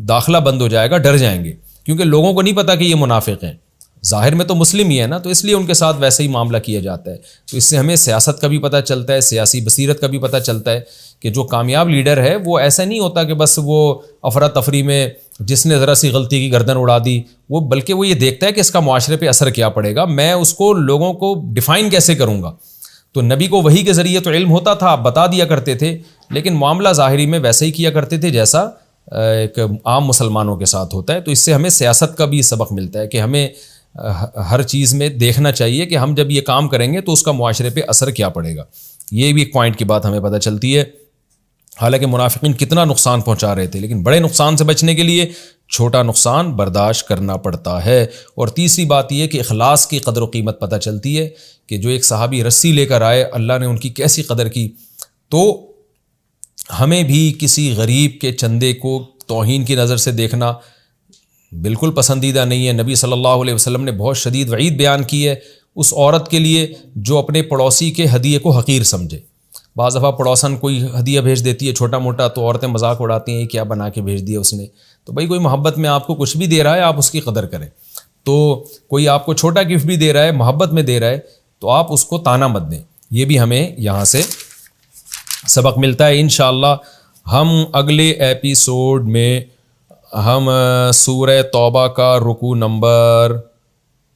S1: داخلہ بند ہو جائے گا, ڈر جائیں گے, کیونکہ لوگوں کو نہیں پتا کہ یہ منافق ہیں. ظاہر میں تو مسلم ہی ہے نا, تو اس لیے ان کے ساتھ ویسے ہی معاملہ کیا جاتا ہے. تو اس سے ہمیں سیاست کا بھی پتہ چلتا ہے, سیاسی بصیرت کا بھی پتہ چلتا ہے کہ جو کامیاب لیڈر ہے وہ ایسا نہیں ہوتا کہ بس وہ افراتفری میں جس نے ذرا سی غلطی کی گردن اڑا دی, وہ بلکہ وہ یہ دیکھتا ہے کہ اس کا معاشرے پہ اثر کیا پڑے گا, میں اس کو لوگوں کو ڈیفائن کیسے کروں گا. تو نبی کو وحی کے ذریعے تو علم ہوتا تھا, آپ بتا دیا کرتے تھے, لیکن معاملہ ظاہری میں ویسے ہی کیا کرتے تھے جیسا ایک عام مسلمانوں کے ساتھ ہوتا ہے. تو اس سے ہمیں سیاست کا بھی سبق ملتا ہے کہ ہمیں ہر چیز میں دیکھنا چاہیے کہ ہم جب یہ کام کریں گے تو اس کا معاشرے پہ اثر کیا پڑے گا. یہ بھی ایک پوائنٹ کی بات ہمیں پتہ چلتی ہے. حالانکہ منافقین کتنا نقصان پہنچا رہے تھے, لیکن بڑے نقصان سے بچنے کے لیے چھوٹا نقصان برداشت کرنا پڑتا ہے. اور تیسری بات یہ کہ اخلاص کی قدر و قیمت پتہ چلتی ہے کہ جو ایک صحابی رسی لے کر آئے, اللہ نے ان کی کیسی قدر کی. تو ہمیں بھی کسی غریب کے چندے کو توہین کی نظر سے دیکھنا بالکل پسندیدہ نہیں ہے. نبی صلی اللہ علیہ وسلم نے بہت شدید وعید بیان کی ہے اس عورت کے لیے جو اپنے پڑوسی کے ہدیے کو حقیر سمجھے. بعض دفعہ پڑوسن کوئی ہدیہ بھیج دیتی ہے چھوٹا موٹا, تو عورتیں مذاق اڑاتی ہیں کیا بنا کے بھیج دیا اس نے. تو بھائی کوئی محبت میں آپ کو کچھ بھی دے رہا ہے آپ اس کی قدر کریں. تو کوئی آپ کو چھوٹا گفٹ بھی دے رہا ہے, محبت میں دے رہا ہے, تو آپ اس کو تانا مت دیں. یہ بھی ہمیں یہاں سے سبق ملتا ہے. انشاءاللہ ہم اگلے ایپیسوڈ میں ہم سورہ توبہ کا رکوع نمبر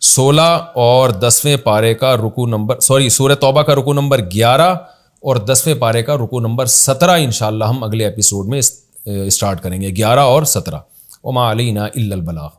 S1: 16 اور 10ویں پارے کا رکوع نمبر سورہ توبہ کا رکوع نمبر 11 اور 10ویں پارے کا رکوع نمبر 17 انشاءاللہ ہم اگلے ایپیسوڈ میں اسٹارٹ کریں گے. 11 اور 17. وما علینا الا البلاغ.